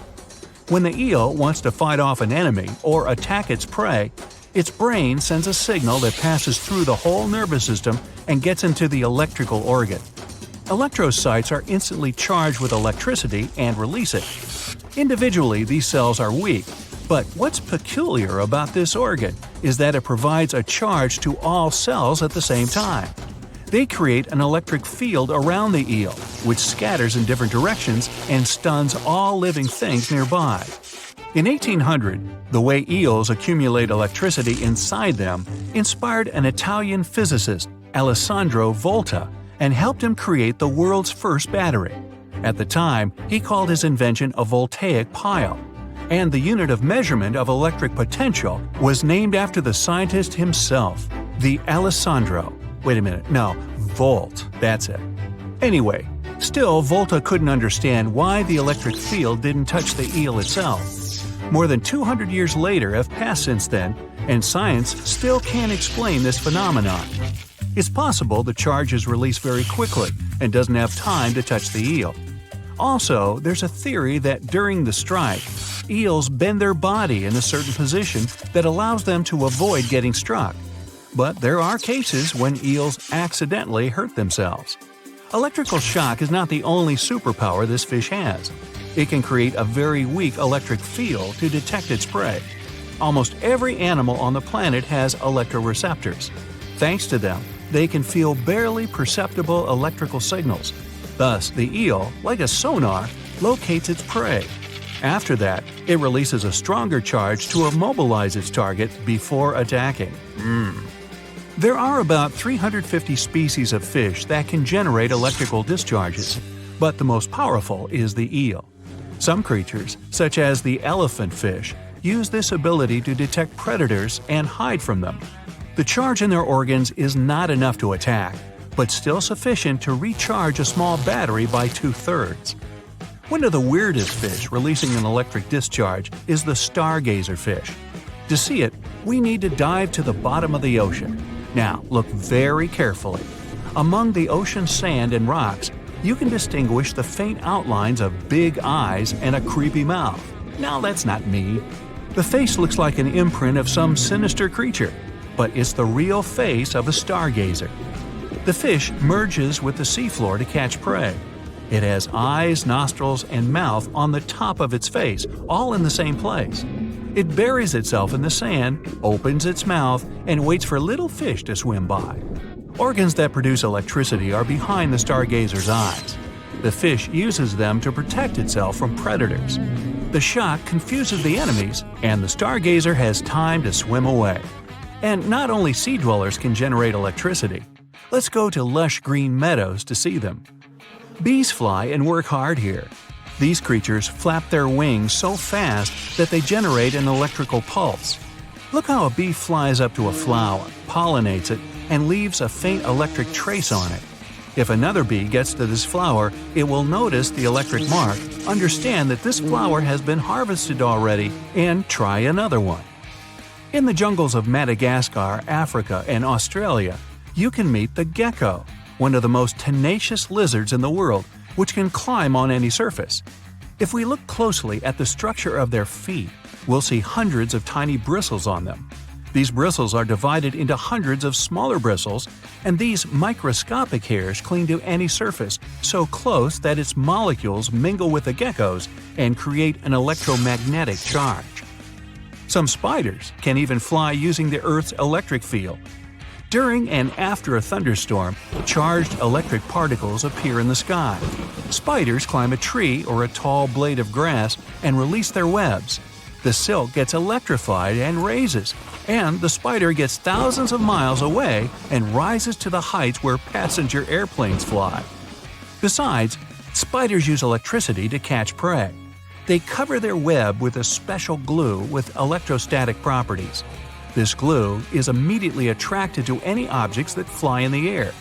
When the eel wants to fight off an enemy or attack its prey, its brain sends a signal that passes through the whole nervous system and gets into the electrical organ. Electrocytes are instantly charged with electricity and release it. Individually, these cells are weak, but what's peculiar about this organ is that it provides a charge to all cells at the same time. They create an electric field around the eel, which scatters in different directions and stuns all living things nearby. In 1800, the way eels accumulate electricity inside them inspired an Italian physicist, Alessandro Volta, and helped him create the world's first battery. At the time, he called his invention a voltaic pile, and the unit of measurement of electric potential was named after the scientist himself, the Alessandro. Wait a minute, no, volt, that's it. Anyway, still Volta couldn't understand why the electric field didn't touch the eel itself. More than 200 years later have passed since then, and science still can't explain this phenomenon. It's possible the charge is released very quickly and doesn't have time to touch the eel. Also, there's a theory that during the strike, eels bend their body in a certain position that allows them to avoid getting struck. But there are cases when eels accidentally hurt themselves. Electrical shock is not the only superpower this fish has. It can create a very weak electric field to detect its prey. Almost every animal on the planet has electroreceptors. Thanks to them, they can feel barely perceptible electrical signals. Thus, the eel, like a sonar, locates its prey. After that, it releases a stronger charge to immobilize its target before attacking. There are about 350 species of fish that can generate electrical discharges, but the most powerful is the eel. Some creatures, such as the elephant fish, use this ability to detect predators and hide from them. The charge in their organs is not enough to attack, but still sufficient to recharge a small battery by 2/3. One of the weirdest fish releasing an electric discharge is the stargazer fish. To see it, we need to dive to the bottom of the ocean. Now, look very carefully. Among the ocean sand and rocks, you can distinguish the faint outlines of big eyes and a creepy mouth. Now, that's not me. The face looks like an imprint of some sinister creature, but it's the real face of a stargazer. The fish merges with the seafloor to catch prey. It has eyes, nostrils, and mouth on the top of its face, all in the same place. It buries itself in the sand, opens its mouth, and waits for little fish to swim by. Organs that produce electricity are behind the stargazer's eyes. The fish uses them to protect itself from predators. The shock confuses the enemies, and the stargazer has time to swim away. And not only sea dwellers can generate electricity. Let's go to lush green meadows to see them. Bees fly and work hard here. These creatures flap their wings so fast that they generate an electrical pulse. Look how a bee flies up to a flower, pollinates it, and leaves a faint electric trace on it. If another bee gets to this flower, it will notice the electric mark, understand that this flower has been harvested already, and try another one. In the jungles of Madagascar, Africa, and Australia, you can meet the gecko, one of the most tenacious lizards in the world, which can climb on any surface. If we look closely at the structure of their feet, we'll see hundreds of tiny bristles on them. These bristles are divided into hundreds of smaller bristles, and these microscopic hairs cling to any surface so close that its molecules mingle with the gecko's and create an electromagnetic charge. Some spiders can even fly using the Earth's electric field. During and after a thunderstorm, charged electric particles appear in the sky. Spiders climb a tree or a tall blade of grass and release their webs. The silk gets electrified and raises, and the spider gets thousands of miles away and rises to the heights where passenger airplanes fly. Besides, spiders use electricity to catch prey. They cover their web with a special glue with electrostatic properties. This glue is immediately attracted to any objects that fly in the air.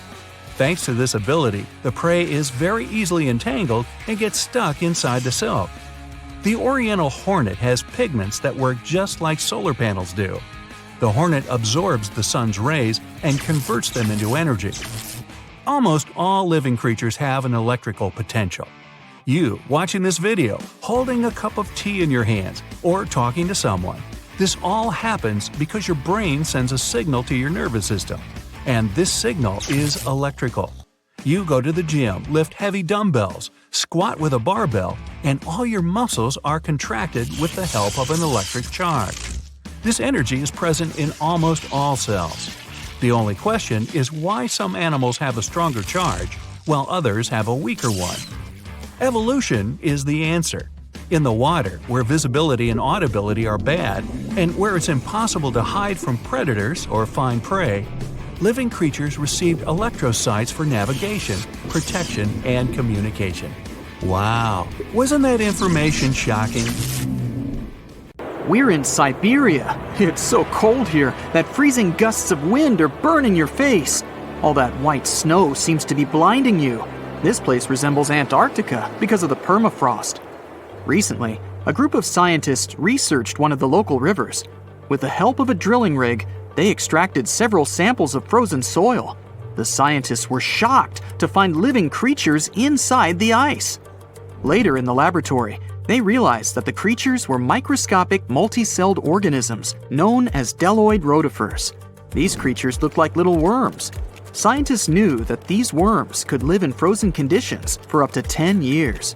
Thanks to this ability, the prey is very easily entangled and gets stuck inside the silk. The oriental hornet has pigments that work just like solar panels do. The hornet absorbs the sun's rays and converts them into energy. Almost all living creatures have an electrical potential. You, watching this video, holding a cup of tea in your hands, or talking to someone. This all happens because your brain sends a signal to your nervous system. And this signal is electrical. You go to the gym, lift heavy dumbbells, squat with a barbell, and all your muscles are contracted with the help of an electric charge. This energy is present in almost all cells. The only question is why some animals have a stronger charge, while others have a weaker one. Evolution is the answer. In the water, where visibility and audibility are bad, and where it's impossible to hide from predators or find prey, living creatures received electrosites for navigation, protection, and communication. Wow, wasn't that information shocking? We're in Siberia. It's so cold here that freezing gusts of wind are burning your face. All that white snow seems to be blinding you. This place resembles Antarctica because of the permafrost. Recently, a group of scientists researched one of the local rivers. With the help of a drilling rig, they extracted several samples of frozen soil. The scientists were shocked to find living creatures inside the ice. Later in the laboratory, they realized that the creatures were microscopic multi-celled organisms known as deltoid rotifers. These creatures looked like little worms. Scientists knew that these worms could live in frozen conditions for up to 10 years.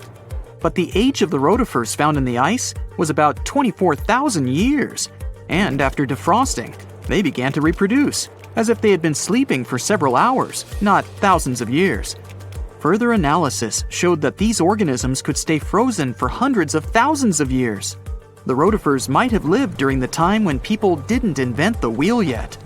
But the age of the rotifers found in the ice was about 24,000 years. And after defrosting, they began to reproduce, as if they had been sleeping for several hours, not thousands of years. Further analysis showed that these organisms could stay frozen for hundreds of thousands of years. The rotifers might have lived during the time when people didn't invent the wheel yet.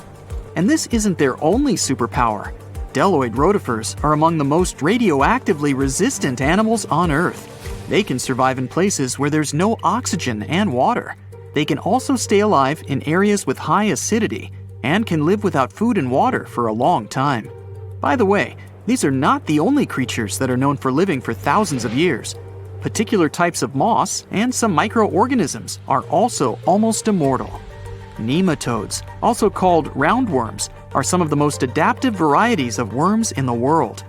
And this isn't their only superpower. Deltoid rotifers are among the most radioactively resistant animals on Earth. They can survive in places where there's no oxygen and water. They can also stay alive in areas with high acidity and can live without food and water for a long time. By the way, these are not the only creatures that are known for living for thousands of years. Particular types of moss and some microorganisms are also almost immortal. Nematodes, also called roundworms, are some of the most adaptive varieties of worms in the world.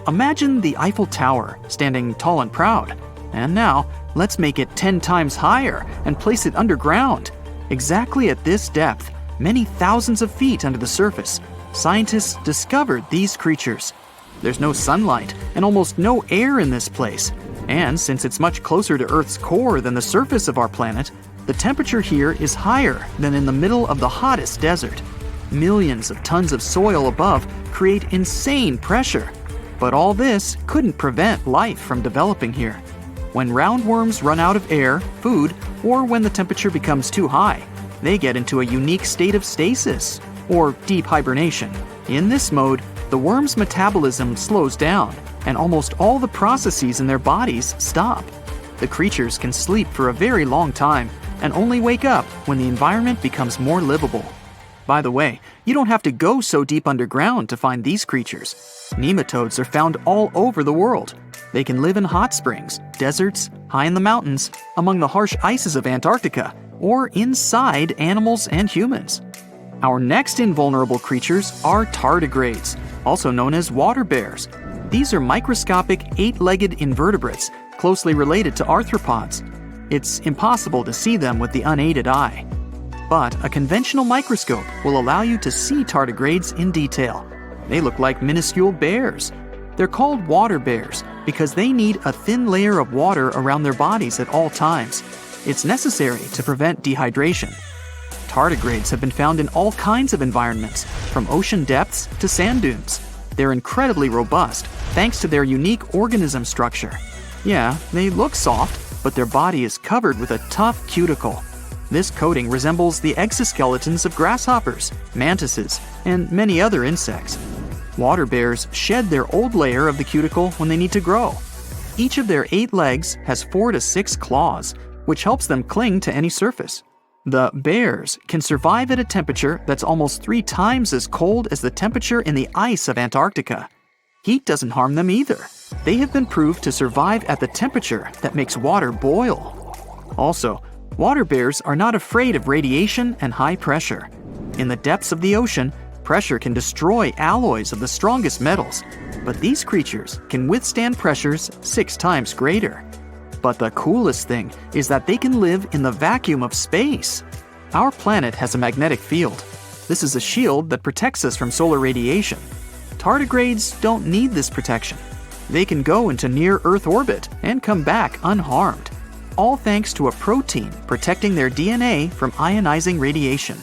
Imagine the Eiffel Tower standing tall and proud. And now, let's make it 10 times higher and place it underground. Exactly at this depth, many thousands of feet under the surface, scientists discovered these creatures. There's no sunlight and almost no air in this place. And since it's much closer to Earth's core than the surface of our planet, the temperature here is higher than in the middle of the hottest desert. Millions of tons of soil above create insane pressure. But all this couldn't prevent life from developing here. When roundworms run out of air, food, or when the temperature becomes too high, they get into a unique state of stasis, or deep hibernation. In this mode, the worm's metabolism slows down, and almost all the processes in their bodies stop. The creatures can sleep for a very long time, and only wake up when the environment becomes more livable. By the way, you don't have to go so deep underground to find these creatures. Nematodes are found all over the world. They can live in hot springs, deserts, high in the mountains, among the harsh ices of Antarctica, or inside animals and humans. Our next invulnerable creatures are tardigrades, also known as water bears. These are microscopic, 8-legged invertebrates closely related to arthropods. It's impossible to see them with the unaided eye. But a conventional microscope will allow you to see tardigrades in detail. They look like minuscule bears. They're called water bears because they need a thin layer of water around their bodies at all times. It's necessary to prevent dehydration. Tardigrades have been found in all kinds of environments, from ocean depths to sand dunes. They're incredibly robust thanks to their unique organism structure. Yeah, they look soft, but their body is covered with a tough cuticle. This coating resembles the exoskeletons of grasshoppers, mantises, and many other insects. Water bears shed their old layer of the cuticle when they need to grow. Each of their 8 legs has 4 to 6 claws, which helps them cling to any surface. The bears can survive at a temperature that's almost 3 times as cold as the temperature in the ice of Antarctica. Heat doesn't harm them either. They have been proved to survive at the temperature that makes water boil. Also, water bears are not afraid of radiation and high pressure. In the depths of the ocean, pressure can destroy alloys of the strongest metals, but these creatures can withstand pressures 6 times greater. But the coolest thing is that they can live in the vacuum of space. Our planet has a magnetic field. This is a shield that protects us from solar radiation. Tardigrades don't need this protection. They can go into near-Earth orbit and come back unharmed, all thanks to a protein protecting their DNA from ionizing radiation.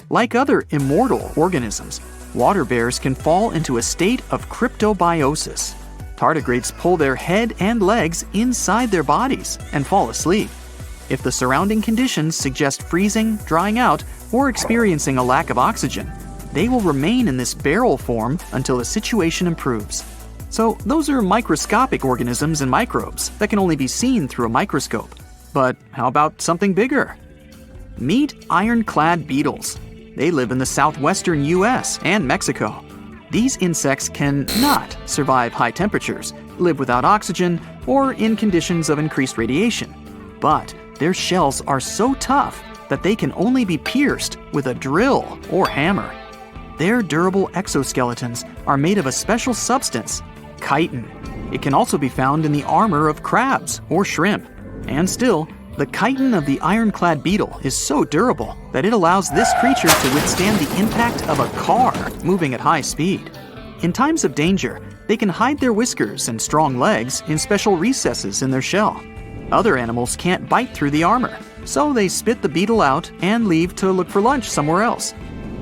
Like other immortal organisms, water bears can fall into a state of cryptobiosis. Tardigrades pull their head and legs inside their bodies and fall asleep. If the surrounding conditions suggest freezing, drying out, or experiencing a lack of oxygen, they will remain in this barrel form until the situation improves. So those are microscopic organisms and microbes that can only be seen through a microscope. But how about something bigger? Meet ironclad beetles. They live in the southwestern US and Mexico. These insects cannot survive high temperatures, live without oxygen, or in conditions of increased radiation. But their shells are so tough that they can only be pierced with a drill or hammer. Their durable exoskeletons are made of a special substance, chitin. It can also be found in the armor of crabs or shrimp. And still, the chitin of the ironclad beetle is so durable that it allows this creature to withstand the impact of a car moving at high speed. In times of danger, they can hide their whiskers and strong legs in special recesses in their shell. Other animals can't bite through the armor, so they spit the beetle out and leave to look for lunch somewhere else.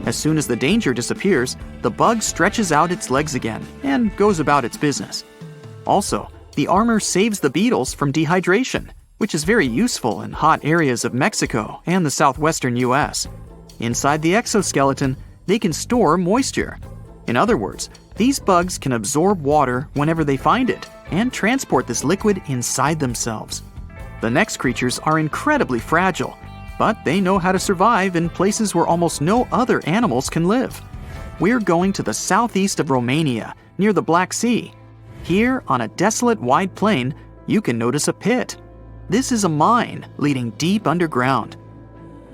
As soon as the danger disappears, the bug stretches out its legs again and goes about its business. Also, the armor saves the beetles from dehydration, which is very useful in hot areas of Mexico and the southwestern US. Inside the exoskeleton, they can store moisture. In other words, these bugs can absorb water whenever they find it and transport this liquid inside themselves. The next creatures are incredibly fragile, but they know how to survive in places where almost no other animals can live. We're going to the southeast of Romania, near the Black Sea. Here, on a desolate wide plain, you can notice a pit. This is a mine leading deep underground.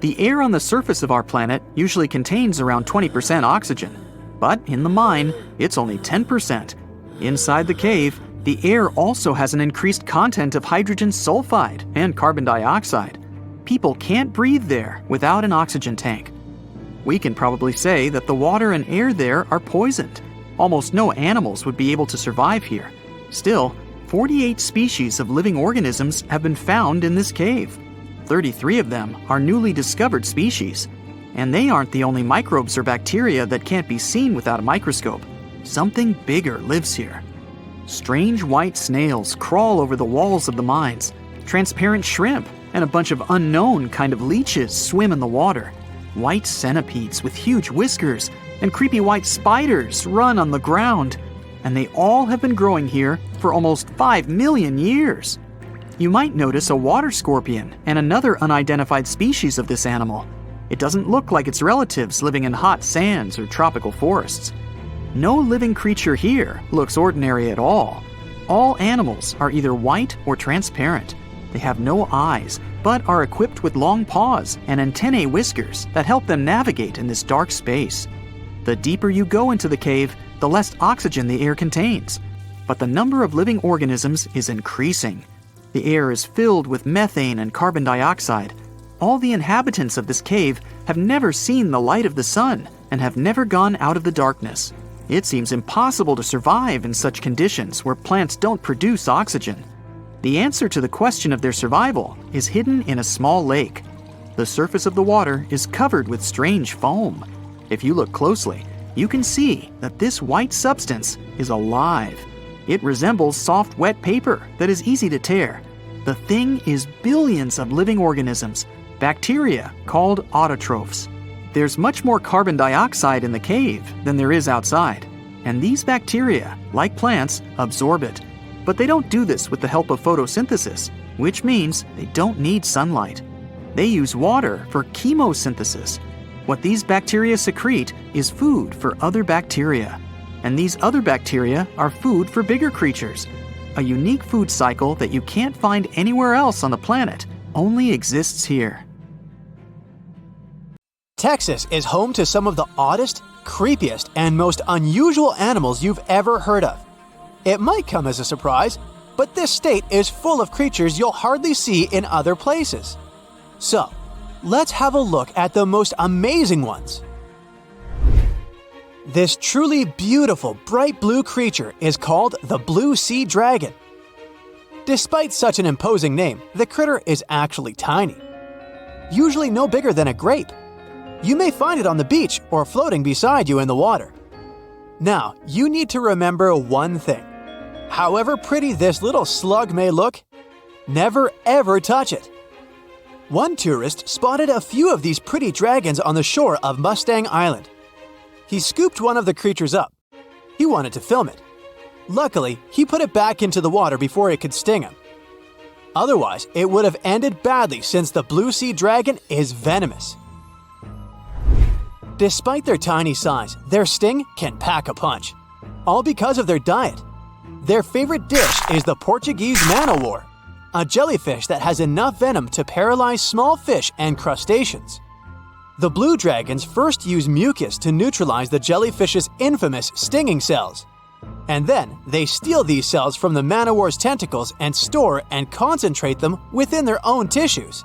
The air on the surface of our planet usually contains around 20% oxygen, but in the mine, it's only 10%. Inside the cave, the air also has an increased content of hydrogen sulfide and carbon dioxide. People can't breathe there without an oxygen tank. We can probably say that the water and air there are poisoned. Almost no animals would be able to survive here. Still, 48 species of living organisms have been found in this cave. 33 of them are newly discovered species. And they aren't the only microbes or bacteria that can't be seen without a microscope. Something bigger lives here. Strange white snails crawl over the walls of the mines. Transparent shrimp and a bunch of unknown kind of leeches swim in the water. White centipedes with huge whiskers and creepy white spiders run on the ground. And they all have been growing here for almost 5 million years. You might notice a water scorpion and another unidentified species of this animal. It doesn't look like its relatives living in hot sands or tropical forests. No living creature here looks ordinary at all. All animals are either white or transparent. They have no eyes, but are equipped with long paws and antennae whiskers that help them navigate in this dark space. The deeper you go into the cave, the less oxygen the air contains. But the number of living organisms is increasing. The air is filled with methane and carbon dioxide. All the inhabitants of this cave have never seen the light of the sun and have never gone out of the darkness. It seems impossible to survive in such conditions where plants don't produce oxygen. The answer to the question of their survival is hidden in a small lake. The surface of the water is covered with strange foam. If you look closely, you can see that this white substance is alive. It resembles soft, wet paper that is easy to tear. The thing is billions of living organisms, bacteria called autotrophs. There's much more carbon dioxide in the cave than there is outside, and these bacteria, like plants, absorb it. But they don't do this with the help of photosynthesis, which means they don't need sunlight. They use water for chemosynthesis. What these bacteria secrete is food for other bacteria, and these other bacteria are food for bigger creatures. A unique food cycle that you can't find anywhere else on the planet only exists here. Texas is home to some of the oddest, creepiest, and most unusual animals you've ever heard of. It might come as a surprise, but this state is full of creatures you'll hardly see in other places. So, let's have a look at the most amazing ones. This truly beautiful bright blue creature is called the blue sea dragon. Despite such an imposing name, the critter is actually tiny. Usually no bigger than a grape. You may find it on the beach or floating beside you in the water. Now, you need to remember one thing. However pretty this little slug may look, never ever touch it. One tourist spotted a few of these pretty dragons on the shore of Mustang Island. He scooped one of the creatures up. He wanted to film it. Luckily, he put it back into the water before it could sting him. Otherwise, it would have ended badly since the blue sea dragon is venomous. Despite their tiny size, their sting can pack a punch, all because of their diet. Their favorite dish is the Portuguese man-o-war, a jellyfish that has enough venom to paralyze small fish and crustaceans. The blue dragons first use mucus to neutralize the jellyfish's infamous stinging cells. And then they steal these cells from the man-o-war's tentacles and store and concentrate them within their own tissues.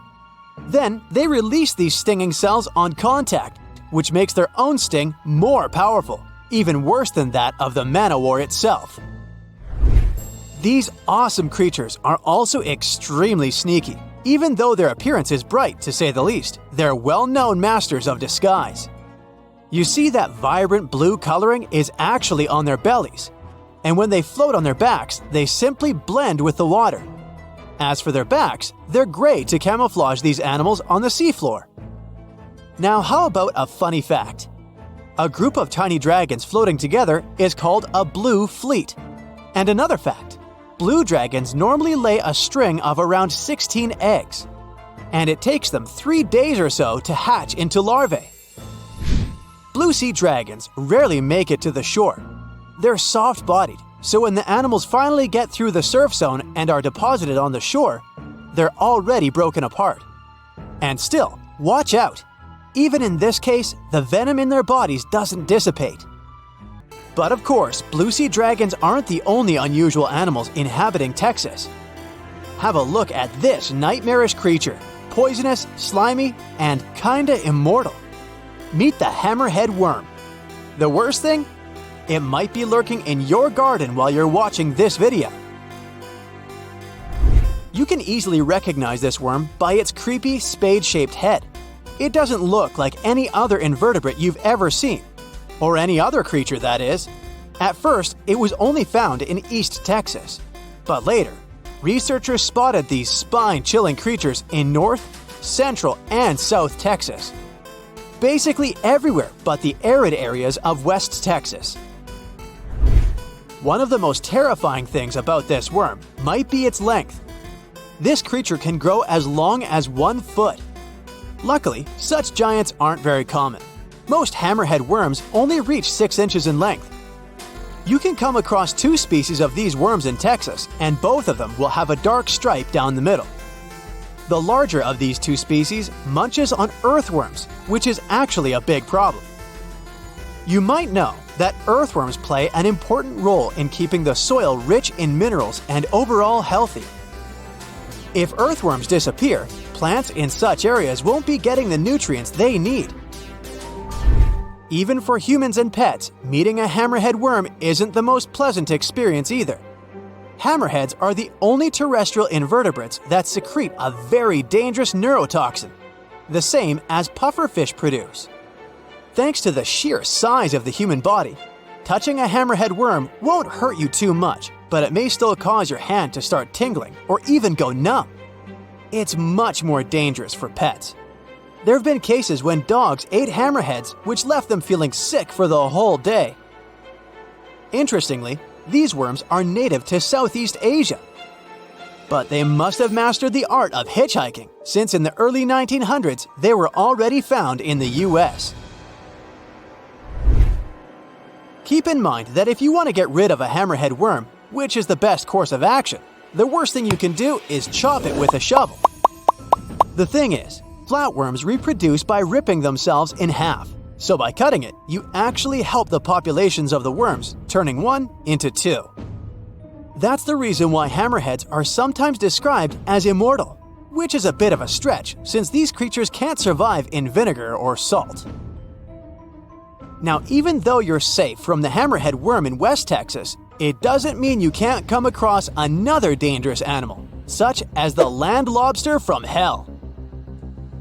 Then they release these stinging cells on contact, which makes their own sting more powerful, even worse than that of the man-o-war itself. These awesome creatures are also extremely sneaky. Even though their appearance is bright, to say the least, they're well-known masters of disguise. You see that vibrant blue coloring is actually on their bellies, and when they float on their backs, they simply blend with the water. As for their backs, they're gray to camouflage these animals on the seafloor. Now, how about a funny fact? A group of tiny dragons floating together is called a blue fleet. And another fact. Blue dragons normally lay a string of around 16 eggs, and it takes them 3 days or so to hatch into larvae. Blue sea dragons rarely make it to the shore. They're soft-bodied, so when the animals finally get through the surf zone and are deposited on the shore, they're already broken apart. And still, watch out! Even in this case, the venom in their bodies doesn't dissipate. But of course, blue sea dragons aren't the only unusual animals inhabiting Texas. Have a look at this nightmarish creature, poisonous, slimy, and kinda immortal. Meet the hammerhead worm. The worst thing? It might be lurking in your garden while you're watching this video. You can easily recognize this worm by its creepy spade-shaped head. It doesn't look like any other invertebrate you've ever seen. Or any other creature, that is. At first, it was only found in East Texas. But later, researchers spotted these spine-chilling creatures in North, Central, and South Texas. Basically everywhere but the arid areas of West Texas. One of the most terrifying things about this worm might be its length. This creature can grow as long as 1 foot. Luckily, such giants aren't very common. Most hammerhead worms only reach 6 inches in length. You can come across 2 species of these worms in Texas, and both of them will have a dark stripe down the middle. The larger of these 2 species munches on earthworms, which is actually a big problem. You might know that earthworms play an important role in keeping the soil rich in minerals and overall healthy. If earthworms disappear, plants in such areas won't be getting the nutrients they need. Even for humans and pets, meeting a hammerhead worm isn't the most pleasant experience either. Hammerheads are the only terrestrial invertebrates that secrete a very dangerous neurotoxin, the same as pufferfish produce. Thanks to the sheer size of the human body, touching a hammerhead worm won't hurt you too much, but it may still cause your hand to start tingling or even go numb. It's much more dangerous for pets. There have been cases when dogs ate hammerheads, which left them feeling sick for the whole day. Interestingly, these worms are native to Southeast Asia. But they must have mastered the art of hitchhiking, since in the early 1900s they were already found in the US. Keep in mind that if you want to get rid of a hammerhead worm, which is the best course of action, the worst thing you can do is chop it with a shovel. The thing is, flatworms reproduce by ripping themselves in half, so by cutting it, you actually help the populations of the worms, turning one into two. That's the reason why hammerheads are sometimes described as immortal, which is a bit of a stretch since these creatures can't survive in vinegar or salt. Now, even though you're safe from the hammerhead worm in West Texas, it doesn't mean you can't come across another dangerous animal, such as the land lobster from hell.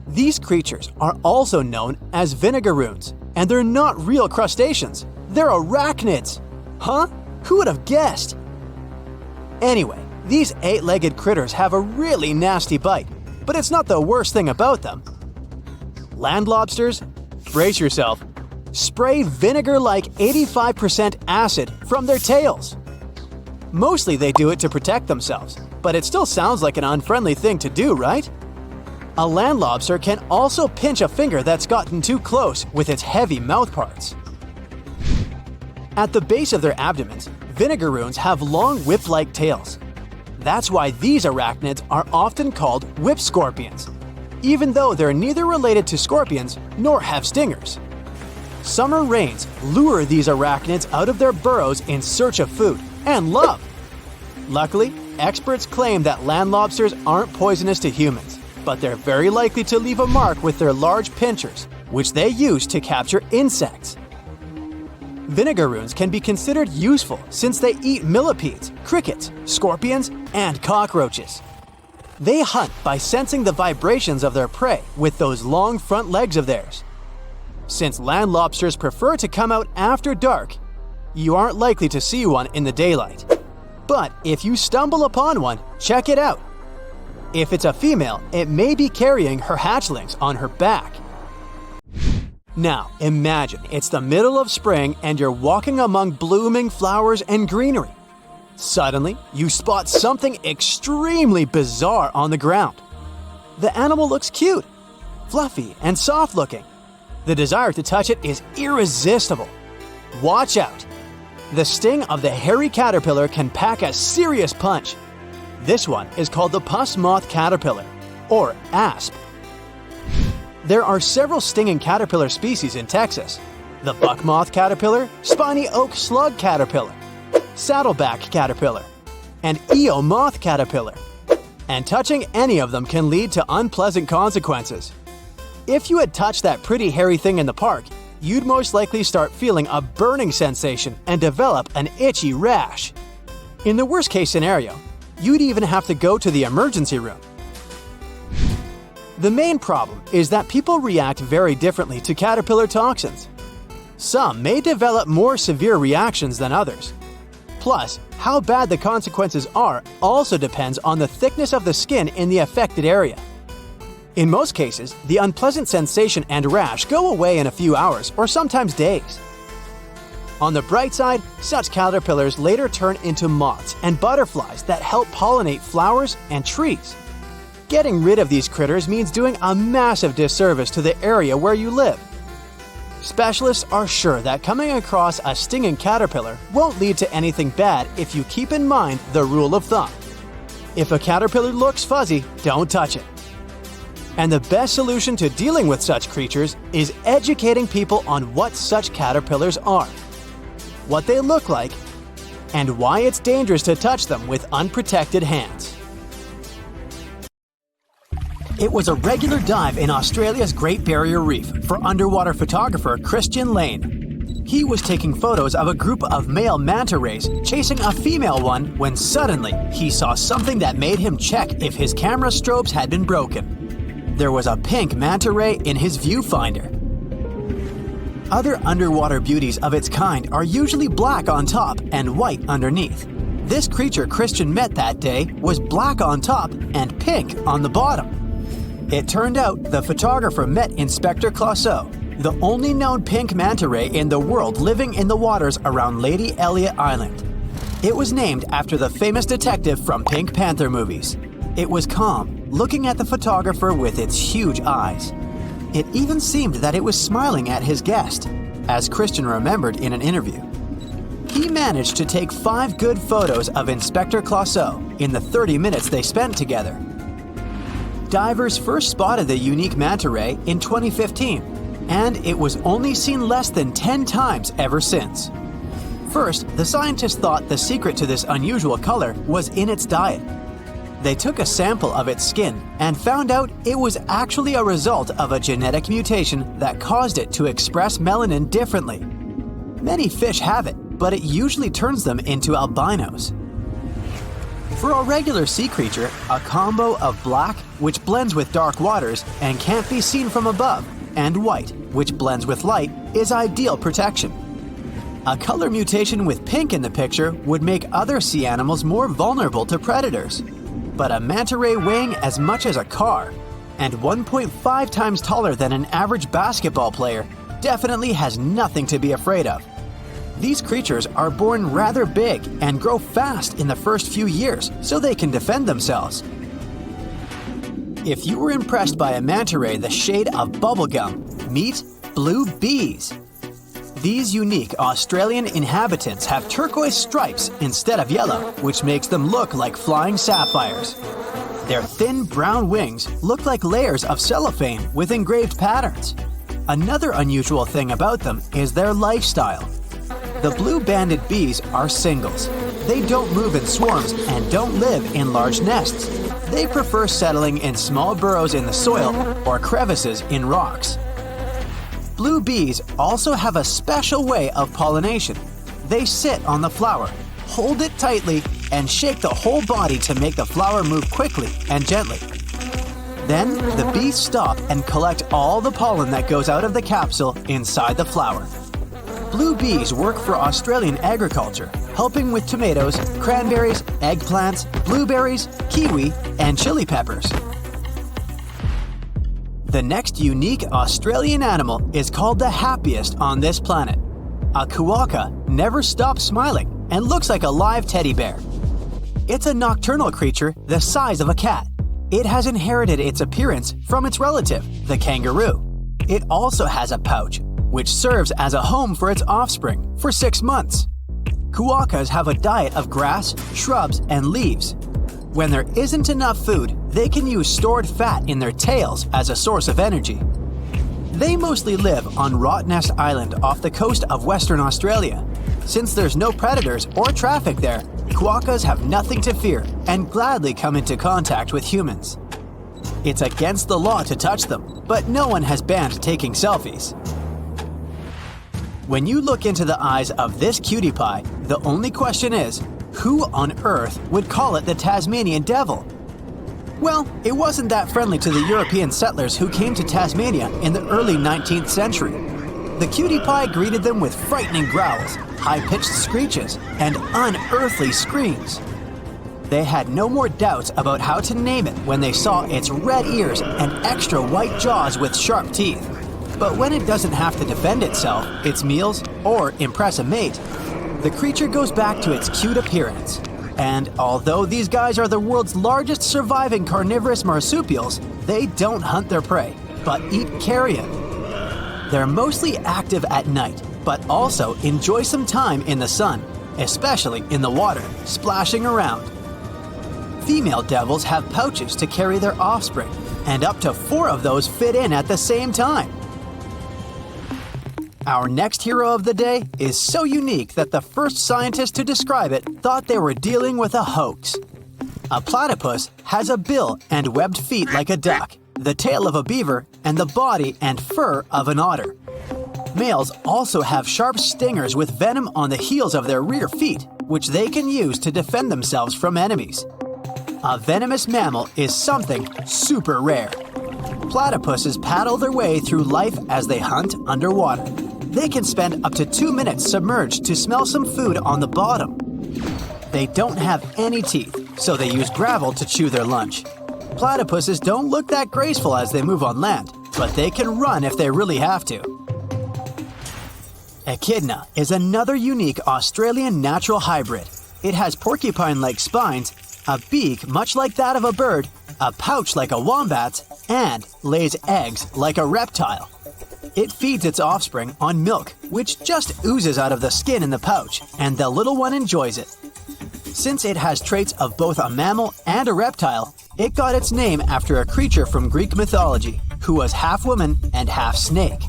These creatures are also known as vinegaroons, and they're not real crustaceans, they're arachnids. Huh? Who would have guessed? Anyway, these 8-legged critters have a really nasty bite, but it's not the worst thing about them. Land lobsters, brace yourself, spray vinegar-like 85% acid from their tails. Mostly they do it to protect themselves, but it still sounds like an unfriendly thing to do, right? A land lobster can also pinch a finger that's gotten too close with its heavy mouth parts. At the base of their abdomens, vinegaroons have long whip-like tails. That's why these arachnids are often called whip scorpions, even though they're neither related to scorpions nor have stingers. Summer rains lure these arachnids out of their burrows in search of food and love. Luckily, experts claim that land lobsters aren't poisonous to humans, but they're very likely to leave a mark with their large pinchers, which they use to capture insects. Vinegaroons can be considered useful since they eat millipedes, crickets, scorpions, and cockroaches. They hunt by sensing the vibrations of their prey with those long front legs of theirs. Since land lobsters prefer to come out after dark, you aren't likely to see one in the daylight. But if you stumble upon one, check it out. If it's a female, it may be carrying her hatchlings on her back. Now, imagine it's the middle of spring and you're walking among blooming flowers and greenery. Suddenly, you spot something extremely bizarre on the ground. The animal looks cute, fluffy, and soft-looking. The desire to touch it is irresistible. Watch out! The sting of the hairy caterpillar can pack a serious punch. This one is called the pus moth caterpillar, or asp. There are several stinging caterpillar species in Texas: the buck moth caterpillar, spiny oak slug caterpillar, saddleback caterpillar, and eel moth caterpillar. And touching any of them can lead to unpleasant consequences. If you had touched that pretty hairy thing in the park, you'd most likely start feeling a burning sensation and develop an itchy rash. In the worst case scenario, you'd even have to go to the emergency room. The main problem is that people react very differently to caterpillar toxins. Some may develop more severe reactions than others. Plus, how bad the consequences are also depends on the thickness of the skin in the affected area. In most cases, the unpleasant sensation and rash go away in a few hours or sometimes days. On the bright side, such caterpillars later turn into moths and butterflies that help pollinate flowers and trees. Getting rid of these critters means doing a massive disservice to the area where you live. Specialists are sure that coming across a stinging caterpillar won't lead to anything bad if you keep in mind the rule of thumb. If a caterpillar looks fuzzy, don't touch it. And the best solution to dealing with such creatures is educating people on what such caterpillars are, what they look like, and why it's dangerous to touch them with unprotected hands. It was a regular dive in Australia's Great Barrier Reef for underwater photographer Christian Lane. He was taking photos of a group of male manta rays chasing a female one when suddenly he saw something that made him check if his camera strobes had been broken. There was a pink manta ray in his viewfinder. Other underwater beauties of its kind are usually black on top and white underneath. This creature Christian met that day was black on top and pink on the bottom. It turned out the photographer met Inspector Clouseau, the only known pink manta ray in the world living in the waters around Lady Elliot Island. It was named after the famous detective from Pink Panther movies. It was calm, looking at the photographer with its huge eyes. It even seemed that it was smiling at his guest, as Christian remembered in an interview. He managed to take 5 good photos of Inspector Clouseau in the 30 minutes they spent together. Divers first spotted the unique manta ray in 2015, and it was only seen less than 10 times ever since. First, the scientists thought the secret to this unusual color was in its diet. They took a sample of its skin and found out it was actually a result of a genetic mutation that caused it to express melanin differently. Many fish have it, but it usually turns them into albinos. For a regular sea creature, a combo of black, which blends with dark waters and can't be seen from above, and white, which blends with light, is ideal protection. A color mutation with pink in the picture would make other sea animals more vulnerable to predators. But a manta ray weighing as much as a car and 1.5 times taller than an average basketball player definitely has nothing to be afraid of. These creatures are born rather big and grow fast in the first few years so they can defend themselves. If you were impressed by a manta ray the shade of bubblegum, meet blue bees. These unique Australian inhabitants have turquoise stripes instead of yellow, which makes them look like flying sapphires. Their thin brown wings look like layers of cellophane with engraved patterns. Another unusual thing about them is their lifestyle. The blue-banded bees are singles. They don't move in swarms and don't live in large nests. They prefer settling in small burrows in the soil or crevices in rocks. Blue bees also have a special way of pollination. They sit on the flower, hold it tightly, and shake the whole body to make the flower move quickly and gently. Then the bees stop and collect all the pollen that goes out of the capsule inside the flower. Blue bees work for Australian agriculture, helping with tomatoes, cranberries, eggplants, blueberries, kiwi, and chili peppers. The next unique Australian animal is called the happiest on this planet. A quokka never stops smiling and looks like a live teddy bear. It's a nocturnal creature the size of a cat. It has inherited its appearance from its relative, the kangaroo. It also has a pouch, which serves as a home for its offspring for 6 months. Quokkas have a diet of grass, shrubs, and leaves. When there isn't enough food, they can use stored fat in their tails as a source of energy. They mostly live on Rottnest Island off the coast of Western Australia. Since there's no predators or traffic there, quokkas have nothing to fear and gladly come into contact with humans. It's against the law to touch them, but no one has banned taking selfies. When you look into the eyes of this cutie pie, the only question is, who on earth would call it the Tasmanian devil? Well, it wasn't that friendly to the European settlers who came to Tasmania in the early 19th century. The cutie pie greeted them with frightening growls, high-pitched screeches, and unearthly screams. They had no more doubts about how to name it when they saw its red ears and extra white jaws with sharp teeth. But when it doesn't have to defend itself, its meals, or impress a mate, the creature goes back to its cute appearance. And although these guys are the world's largest surviving carnivorous marsupials, they don't hunt their prey, but eat carrion. They're mostly active at night, but also enjoy some time in the sun, especially in the water, splashing around. Female devils have pouches to carry their offspring, and up to 4 of those fit in at the same time. Our next hero of the day is so unique that the first scientist to describe it thought they were dealing with a hoax. A platypus has a bill and webbed feet like a duck, the tail of a beaver, and the body and fur of an otter. Males also have sharp stingers with venom on the heels of their rear feet, which they can use to defend themselves from enemies. A venomous mammal is something super rare. Platypuses paddle their way through life as they hunt underwater. They can spend up to 2 minutes submerged to smell some food on the bottom. They don't have any teeth, so they use gravel to chew their lunch. Platypuses don't look that graceful as they move on land, but they can run if they really have to. Echidna is another unique Australian natural hybrid. It has porcupine-like spines, a beak much like that of a bird, a pouch like a wombat's, and lays eggs like a reptile. It feeds its offspring on milk, which just oozes out of the skin in the pouch, and the little one enjoys it. Since it has traits of both a mammal and a reptile, it got its name after a creature from Greek mythology who was half woman and half snake.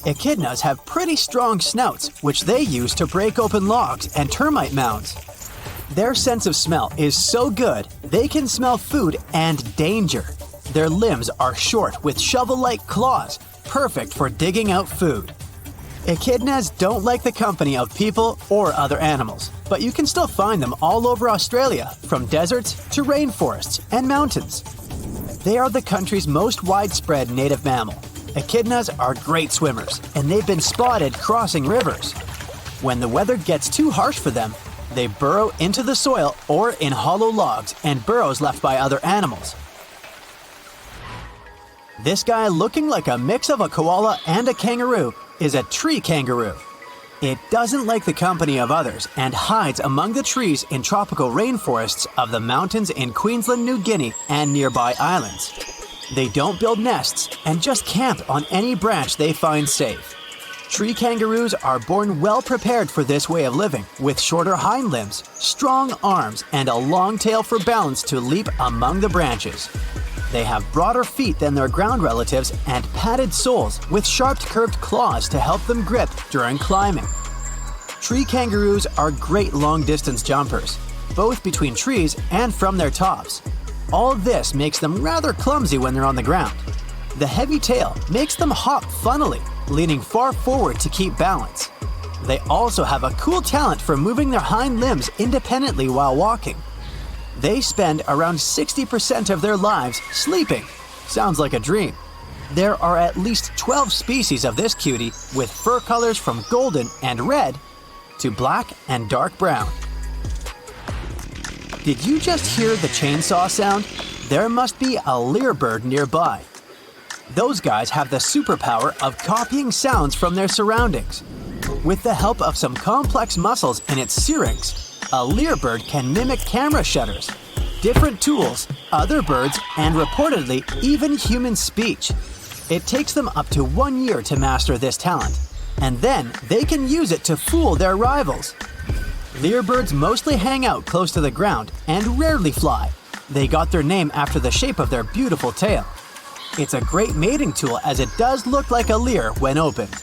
Echidnas have pretty strong snouts, which they use to break open logs and termite mounds. Their sense of smell is so good, they can smell food and danger. Their limbs are short with shovel-like claws, perfect for digging out food. Echidnas don't like the company of people or other animals, but you can still find them all over Australia, from deserts to rainforests and mountains. They are the country's most widespread native mammal. Echidnas are great swimmers, and they've been spotted crossing rivers. When the weather gets too harsh for them, they burrow into the soil or in hollow logs and burrows left by other animals. This guy, looking like a mix of a koala and a kangaroo, is a tree kangaroo. It doesn't like the company of others and hides among the trees in tropical rainforests of the mountains in Queensland, New Guinea, and nearby islands. They don't build nests and just camp on any branch they find safe. Tree kangaroos are born well prepared for this way of living, with shorter hind limbs, strong arms, and a long tail for balance to leap among the branches. They have broader feet than their ground relatives and padded soles with sharp curved claws to help them grip during climbing. Tree kangaroos are great long-distance jumpers, both between trees and from their tops. All of this makes them rather clumsy when they're on the ground. The heavy tail makes them hop funnily, leaning far forward to keep balance. They also have a cool talent for moving their hind limbs independently while walking. They spend around 60% of their lives sleeping. Sounds like a dream. There are at least 12 species of this cutie, with fur colors from golden and red to black and dark brown. Did you just hear the chainsaw sound? There must be a lyrebird nearby. Those guys have the superpower of copying sounds from their surroundings. With the help of some complex muscles in its syrinx, a lyrebird can mimic camera shutters, different tools, other birds, and reportedly even human speech. It takes them up to 1 year to master this talent, and then they can use it to fool their rivals. Lyrebirds mostly hang out close to the ground and rarely fly. They got their name after the shape of their beautiful tail. It's a great mating tool as it does look like a lyre when opened.